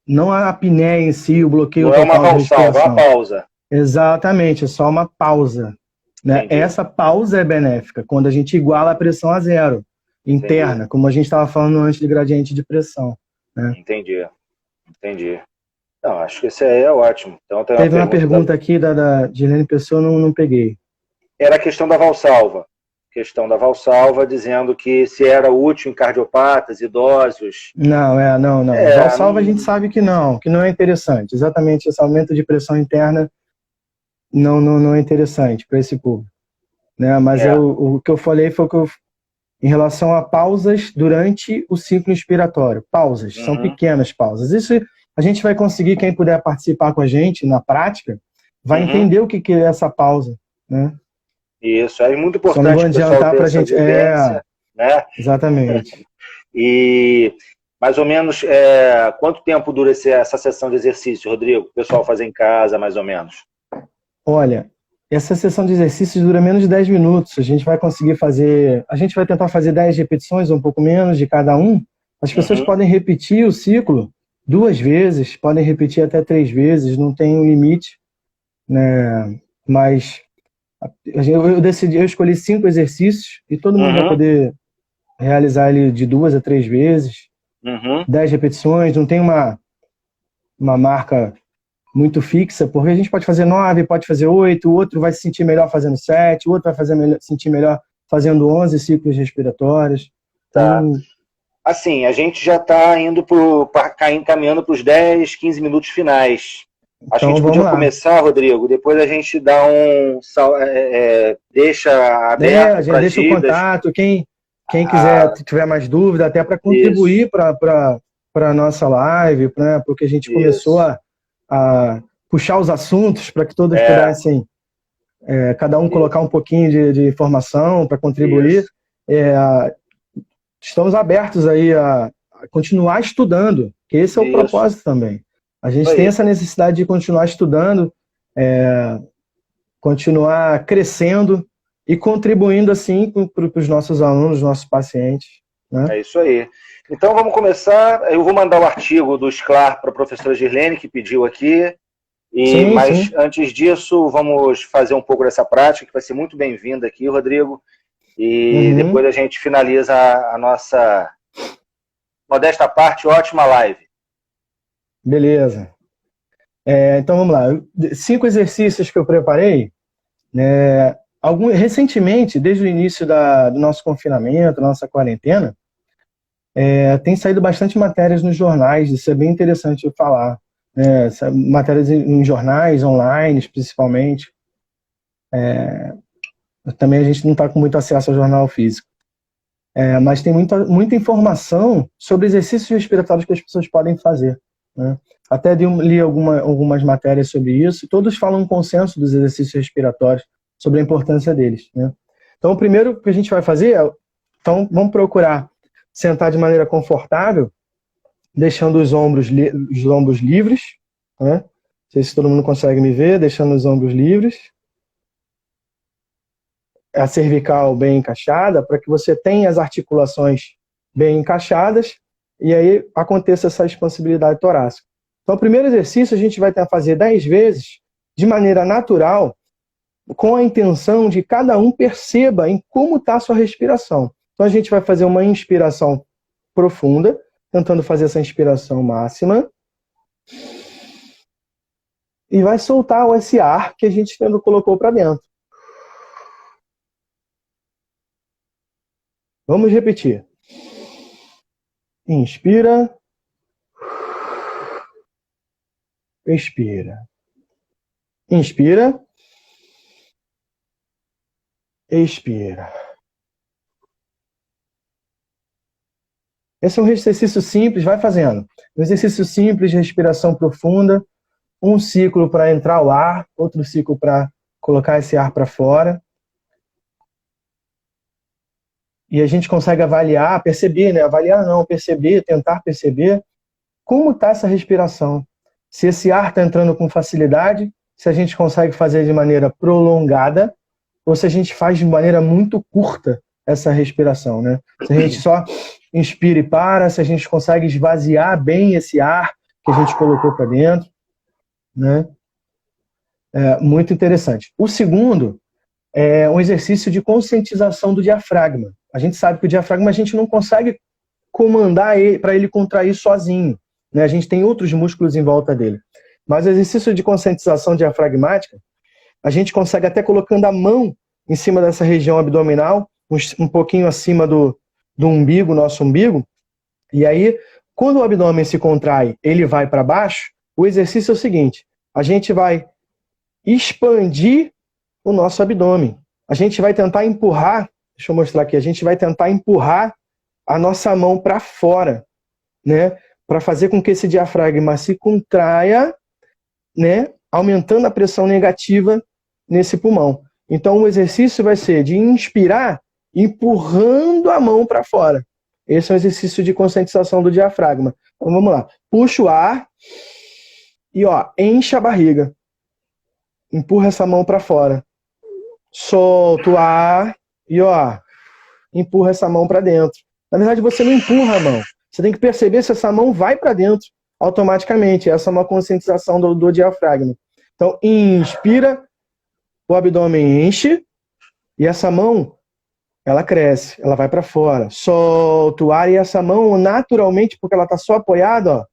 não a apneia em si, o bloqueio total da respiração. Não é uma pausa. Exatamente, é só uma pausa. Né? Essa pausa é benéfica, quando a gente iguala a pressão a zero, interna, Entendi. Como a gente estava falando antes de gradiente de pressão. Né? Entendi. Não, acho que esse aí é ótimo. Então, teve uma pergunta aqui da Gilene Pessoa, não peguei. Era a questão da valsalva. Dizendo que se era útil em cardiopatas, idosos. Não. Valsalva a gente sabe que não é interessante. Exatamente esse aumento de pressão interna não é interessante para esse público. Né? Mas o que eu falei foi em relação a pausas durante o ciclo inspiratório. Pausas, são pequenas pausas. Isso a gente vai conseguir, quem puder participar com a gente na prática, vai entender o que é essa pausa. Né? Isso, é muito importante. Só não vou adiantar para a gente. Né? Exatamente. E mais ou menos, quanto tempo dura essa sessão de exercício, Rodrigo? O pessoal faz em casa, mais ou menos? Olha, essa sessão de exercícios dura menos de 10 minutos. A gente vai tentar fazer 10 repetições, um pouco menos de cada um. As pessoas podem repetir o ciclo 2 vezes, podem repetir até 3 vezes, não tem um limite, né? Mas eu escolhi 5 exercícios e todo mundo vai poder realizar ele de 2 a 3 vezes, 10 repetições, não tem uma marca muito fixa, porque a gente pode fazer 9, pode fazer 8, o outro vai se sentir melhor fazendo 7, o outro vai sentir melhor fazendo 11 ciclos respiratórios. Tá. Então, assim, a gente já está encaminhando para os 10, 15 minutos finais. Acho que a gente podia começar, Rodrigo, depois a gente dá deixa aberto. A gente deixa o contato, quem quiser, tiver mais dúvida, até para contribuir para a nossa live, né, porque a gente começou a puxar os assuntos para que todos pudessem, cada um colocar um pouquinho de informação para contribuir. Estamos abertos aí a continuar estudando, que esse é o propósito também. A gente tem essa necessidade de continuar estudando, continuar crescendo e contribuindo assim para os nossos alunos, nossos pacientes. Né? É isso aí. Então vamos começar. Eu vou mandar o artigo do SCLAR para a professora Girlene, que pediu aqui. Mas antes disso, vamos fazer um pouco dessa prática, que vai ser muito bem-vinda aqui, Rodrigo. E depois a gente finaliza a nossa modesta parte, ótima live. Beleza. Então vamos lá. 5 exercícios que eu preparei, Recentemente, desde o início do nosso confinamento, da nossa quarentena, tem saído bastante matérias nos jornais, isso é bem interessante eu falar. Matérias em jornais, online, principalmente. Também a gente não está com muito acesso ao jornal físico. Mas tem muita informação sobre exercícios respiratórios que as pessoas podem fazer, né? Até li algumas matérias sobre isso, e todos falam um consenso dos exercícios respiratórios, sobre a importância deles, né? Então, o primeiro que a gente vai fazer então, vamos procurar sentar de maneira confortável, deixando os ombros livres, né? Não sei se todo mundo consegue me ver, deixando os ombros livres. A cervical bem encaixada, para que você tenha as articulações bem encaixadas e aí aconteça essa expansibilidade torácica. Então, o primeiro exercício a gente vai tentar fazer 10 vezes de maneira natural, com a intenção de cada um perceba em como está a sua respiração. Então, a gente vai fazer uma inspiração profunda, tentando fazer essa inspiração máxima, e vai soltar esse ar que a gente colocou para dentro. Vamos repetir. Inspira. Expira. Inspira. Expira. Esse é um exercício simples, vai fazendo. Um exercício simples de respiração profunda. Um ciclo para entrar o ar, outro ciclo para colocar esse ar para fora. E a gente consegue avaliar, perceber, né? Avaliar não, perceber, tentar perceber como está essa respiração. Se esse ar está entrando com facilidade, se a gente consegue fazer de maneira prolongada, ou se a gente faz de maneira muito curta essa respiração, né? Se a gente só inspira e para, se a gente consegue esvaziar bem esse ar que a gente colocou para dentro, né? Muito interessante. O segundo é um exercício de conscientização do diafragma. A gente sabe que o diafragma a gente não consegue comandar para ele contrair sozinho, né? A gente tem outros músculos em volta dele. Mas o exercício de conscientização diafragmática, a gente consegue até colocando a mão em cima dessa região abdominal, um pouquinho acima do umbigo, nosso umbigo. E aí, quando o abdômen se contrai, ele vai para baixo, o exercício é o seguinte: a gente vai expandir o nosso abdômen. A gente vai tentar empurrar, deixa eu mostrar aqui, a gente vai tentar empurrar a nossa mão para fora, né? Para fazer com que esse diafragma se contraia, né? Aumentando a pressão negativa nesse pulmão. Então o exercício vai ser de inspirar, empurrando a mão para fora. Esse é um exercício de conscientização do diafragma. Então vamos lá. Puxa o ar e enche a barriga. Empurra essa mão para fora. Solta o ar e empurra essa mão para dentro. Na verdade, você não empurra a mão. Você tem que perceber se essa mão vai para dentro automaticamente. Essa é uma conscientização do diafragma. Então, inspira, o abdômen enche e essa mão, ela cresce, ela vai para fora. Solta o ar e essa mão, naturalmente, porque ela está só apoiada,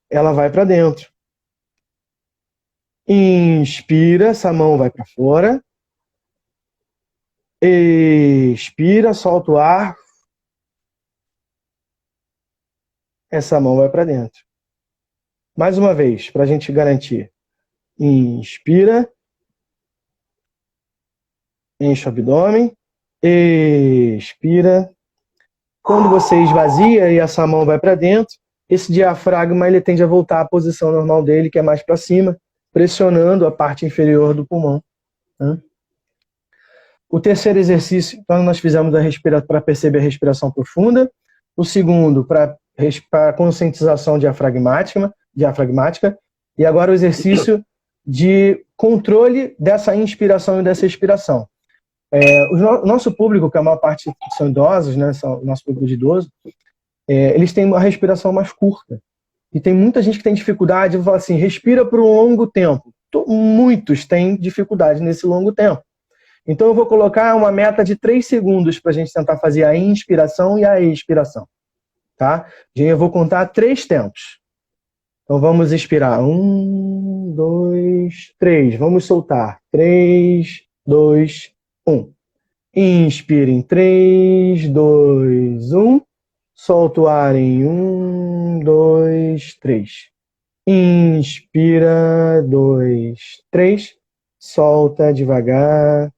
ela vai para dentro. Inspira, essa mão vai para fora. Expira, solta o ar. Essa mão vai para dentro. Mais uma vez, para a gente garantir. Inspira. Enche o abdômen. Expira. Quando você esvazia e essa mão vai para dentro, esse diafragma ele tende a voltar à posição normal dele, que é mais para cima, pressionando a parte inferior do pulmão, né? O terceiro exercício, então, nós fizemos para perceber a respiração profunda. O segundo, para conscientização diafragmática. E agora o exercício de controle dessa inspiração e dessa expiração. O nosso público, que a maior parte são idosos, né, o nosso público de idoso, eles têm uma respiração mais curta. E tem muita gente que tem dificuldade, eu falo assim, respira por um longo tempo. Muitos têm dificuldade nesse longo tempo. Então eu vou colocar uma meta de 3 segundos para a gente tentar fazer a inspiração e a expiração. Tá? Eu vou contar 3 tempos. Então vamos expirar. 1, 2, 3. Vamos soltar. 3, 2, 1. Inspira em 3, 2, 1. Solta o ar em 1, 2, 3. Inspira, 2, 3. Solta devagar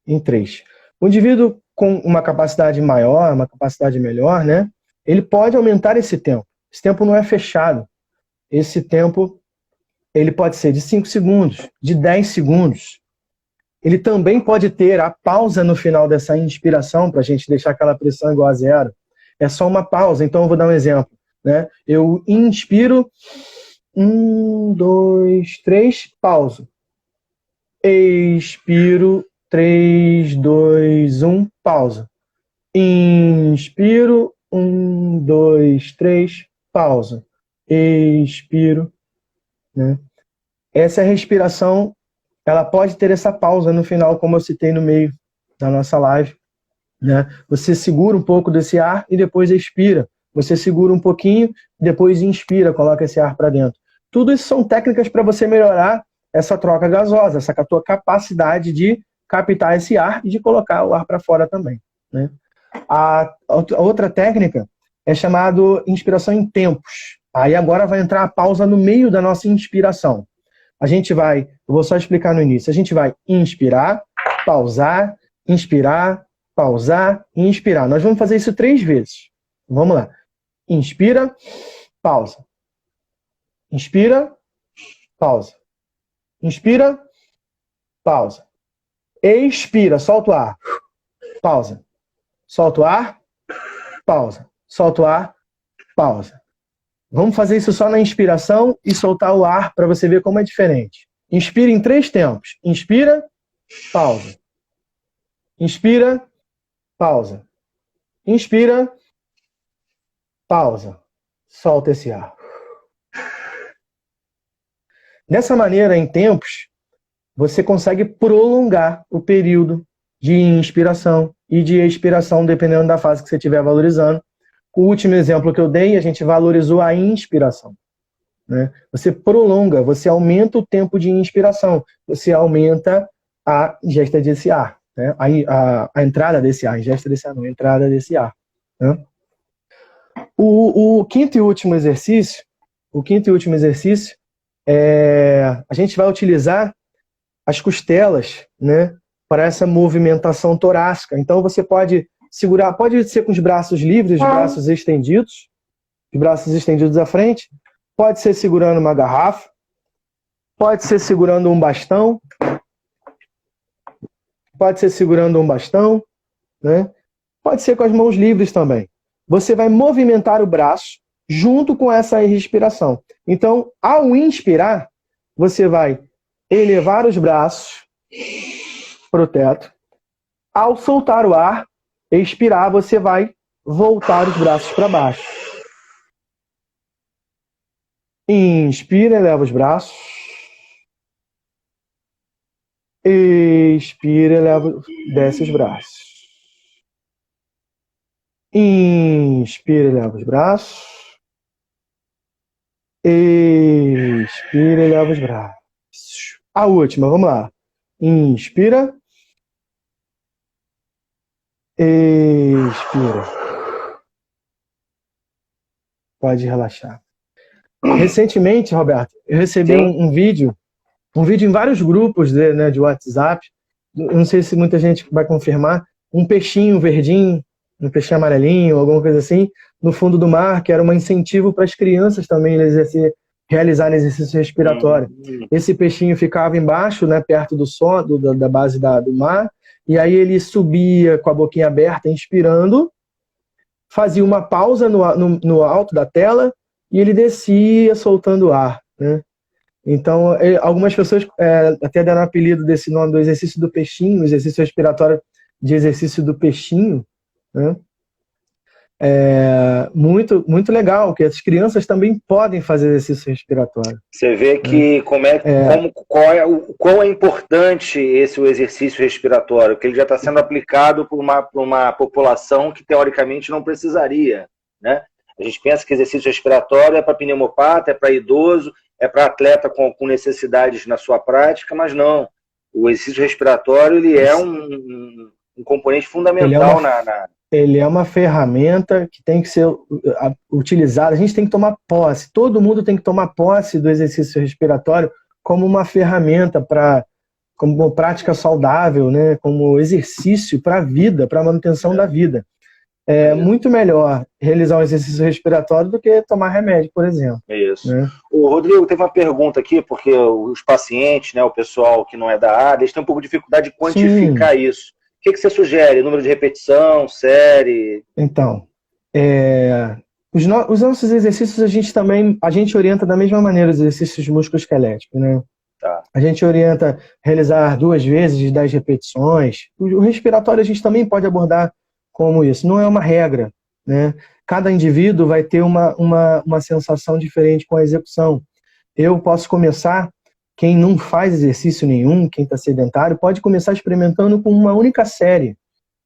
em 3. O indivíduo com uma capacidade maior, uma capacidade melhor, né? Ele pode aumentar esse tempo. Esse tempo não é fechado. Esse tempo ele pode ser de 5 segundos, de 10 segundos. Ele também pode ter a pausa no final dessa inspiração, para a gente deixar aquela pressão igual a zero. É só uma pausa. Então, eu vou dar um exemplo, né? Eu inspiro, 1, 2, 3, pauso. Expiro, 3, 2, 1, pausa. Inspiro, 1, 2, 3, pausa. Expiro, né? Essa respiração, ela pode ter essa pausa no final, como eu citei no meio da nossa live, né? Você segura um pouco desse ar e depois expira. Você segura um pouquinho, depois inspira, coloca esse ar para dentro. Tudo isso são técnicas para você melhorar essa troca gasosa, essa tua capacidade de captar esse ar e de colocar o ar para fora também, né? A outra técnica é chamada inspiração em tempos. Aí agora vai entrar a pausa no meio da nossa inspiração. A gente vai, eu vou só explicar no início, a gente vai inspirar, pausar e inspirar. Nós vamos fazer isso 3 vezes. Vamos lá. Inspira, pausa. Inspira, pausa. Inspira, pausa. Expira, solta o ar. Pausa. Solta o ar, pausa. Solta o ar, pausa. Vamos fazer isso só na inspiração e soltar o ar para você ver como é diferente. Inspira em 3 tempos. Inspira, pausa. Inspira, pausa. Inspira, pausa. Solta esse ar. Dessa maneira, em tempos, você consegue prolongar o período de inspiração e de expiração, dependendo da fase que você estiver valorizando. O último exemplo que eu dei, a gente valorizou a inspiração, né? Você prolonga, você aumenta o tempo de inspiração, você aumenta a ingesta desse ar, né? A entrada desse ar, ingesta desse ar não, a entrada desse ar, né? O quinto e último exercício, a gente vai utilizar as costelas, né, para essa movimentação torácica. Então você pode segurar, pode ser com os braços livres, os braços estendidos à frente, pode ser segurando uma garrafa, pode ser segurando um bastão, né? Pode ser com as mãos livres também. Você vai movimentar o braço junto com essa respiração. Então, ao inspirar, você vai elevar os braços para o teto. Ao soltar o ar, expirar, você vai voltar os braços para baixo. Inspira, eleva os braços. Expira, eleva, desce os braços. Inspira, eleva os braços. Expira, eleva os braços. A última, vamos lá. Inspira. Expira. Pode relaxar. Recentemente, Roberto, eu recebi um vídeo em vários grupos de WhatsApp. Eu não sei se muita gente vai confirmar. Um peixinho verdinho, um peixinho amarelinho, alguma coisa assim, no fundo do mar, que era um incentivo para as crianças também realizarem exercício respiratório. Esse peixinho ficava embaixo, né, perto da base do mar, e aí ele subia com a boquinha aberta, inspirando, fazia uma pausa no alto da tela, e ele descia soltando o ar, né? Então, algumas pessoas até deram o apelido desse nome do exercício do peixinho, exercício respiratório de exercício do peixinho, né? Muito, muito legal, que as crianças também podem fazer exercício respiratório. Você vê que quão é importante o exercício respiratório, que ele já está sendo aplicado por uma população que teoricamente não precisaria, né? A gente pensa que exercício respiratório é para pneumopata, é para idoso, é para atleta com necessidades na sua prática, mas não. o exercício respiratório ele é um componente fundamental Ele é uma ferramenta que tem que ser utilizada, a gente tem que tomar posse, todo mundo tem que tomar posse do exercício respiratório como uma ferramenta como prática saudável, né? Como exercício para a vida, para a manutenção da vida. É muito melhor realizar um exercício respiratório do que tomar remédio, por exemplo. Isso. Né? O Rodrigo teve uma pergunta aqui, porque os pacientes, né, o pessoal que não é da área, eles têm um pouco de dificuldade de quantificar isso. O que você sugere? Número de repetição, série? Então, os nossos exercícios a gente orienta da mesma maneira os exercícios musculoesqueléticos, né? Tá. A gente orienta realizar 2 vezes 10 repetições. O respiratório a gente também pode abordar como isso. Não é uma regra, né? Cada indivíduo vai ter uma sensação diferente com a execução. Eu posso começar, quem não faz exercício nenhum, quem está sedentário, pode começar experimentando com uma única série.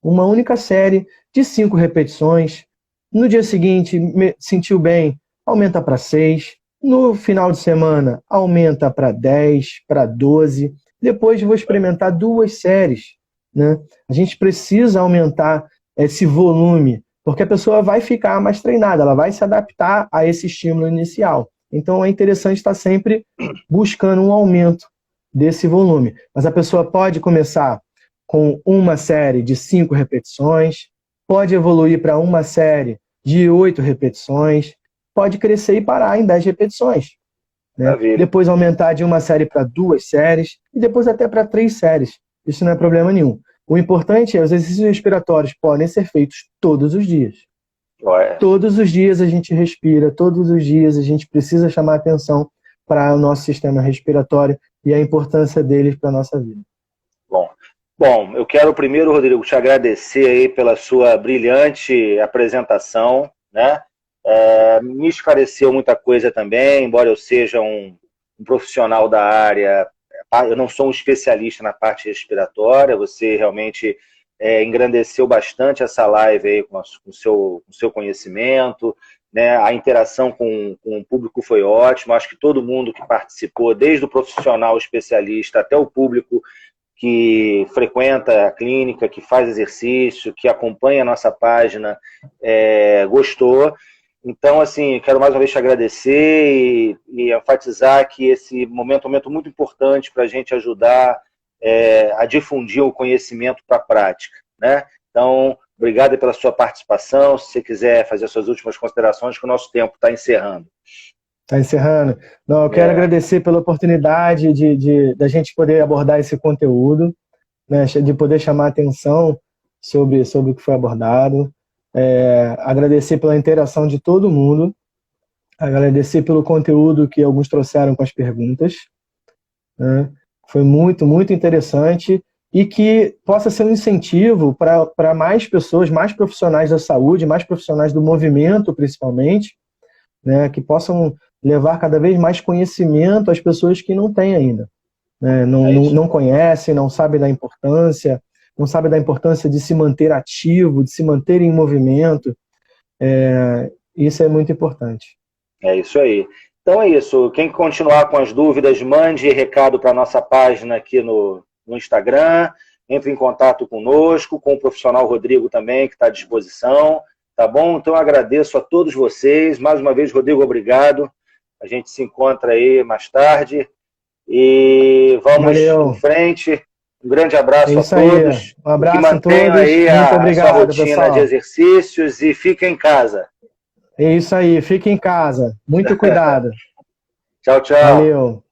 Uma única série de 5 repetições. No dia seguinte, sentiu bem, aumenta para 6. No final de semana, aumenta para 10, para 12. Depois vou experimentar 2 séries. Né? A gente precisa aumentar esse volume, porque a pessoa vai ficar mais treinada, ela vai se adaptar a esse estímulo inicial. Então é interessante estar sempre buscando um aumento desse volume. Mas a pessoa pode começar com uma série de 5 repetições, pode evoluir para uma série de 8 repetições, pode crescer e parar em 10 repetições. Né? Depois aumentar de uma série para 2 séries e depois até para 3 séries. Isso não é problema nenhum. O importante é os exercícios respiratórios podem ser feitos todos os dias. Todos os dias a gente respira, todos os dias a gente precisa chamar atenção para o nosso sistema respiratório e a importância deles para a nossa vida. Bom, eu quero primeiro, Rodrigo, te agradecer aí pela sua brilhante apresentação, né? Me esclareceu muita coisa também, embora eu seja um profissional da área, eu não sou um especialista na parte respiratória, você realmente engrandeceu bastante essa live aí com o seu conhecimento, né? A interação com o público foi ótima, acho que todo mundo que participou, desde o profissional especialista até o público que frequenta a clínica, que faz exercício, que acompanha a nossa página, gostou. Então, assim, quero mais uma vez te agradecer e enfatizar que esse momento é um momento muito importante para a gente ajudar a difundir o conhecimento para a prática, né? Então, obrigado pela sua participação. Se você quiser fazer as suas últimas considerações, que o nosso tempo está encerrando. Está encerrando. Não, eu quero agradecer pela oportunidade da gente poder abordar esse conteúdo, né, de poder chamar a atenção sobre o que foi abordado. Agradecer pela interação de todo mundo, agradecer pelo conteúdo que alguns trouxeram com as perguntas. Né? Foi muito, muito interessante e que possa ser um incentivo para mais pessoas, mais profissionais da saúde, mais profissionais do movimento, principalmente, né, que possam levar cada vez mais conhecimento às pessoas que não têm ainda. Né? Não conhecem, não sabem da importância, não sabem da importância de se manter ativo, de se manter em movimento. Isso é muito importante. É isso aí. Então é isso. Quem continuar com as dúvidas, mande recado para a nossa página aqui no Instagram, entre em contato conosco, com o profissional Rodrigo também, que está à disposição. Tá bom? Então eu agradeço a todos vocês. Mais uma vez, Rodrigo, obrigado. A gente se encontra aí mais tarde. E vamos em frente. Um grande abraço a todos. Um abraço que mantenham a todos. Aí a sua rotina, pessoal, de exercícios e fiquem em casa. É isso aí, fiquem em casa. Muito cuidado. Tchau, tchau. Valeu.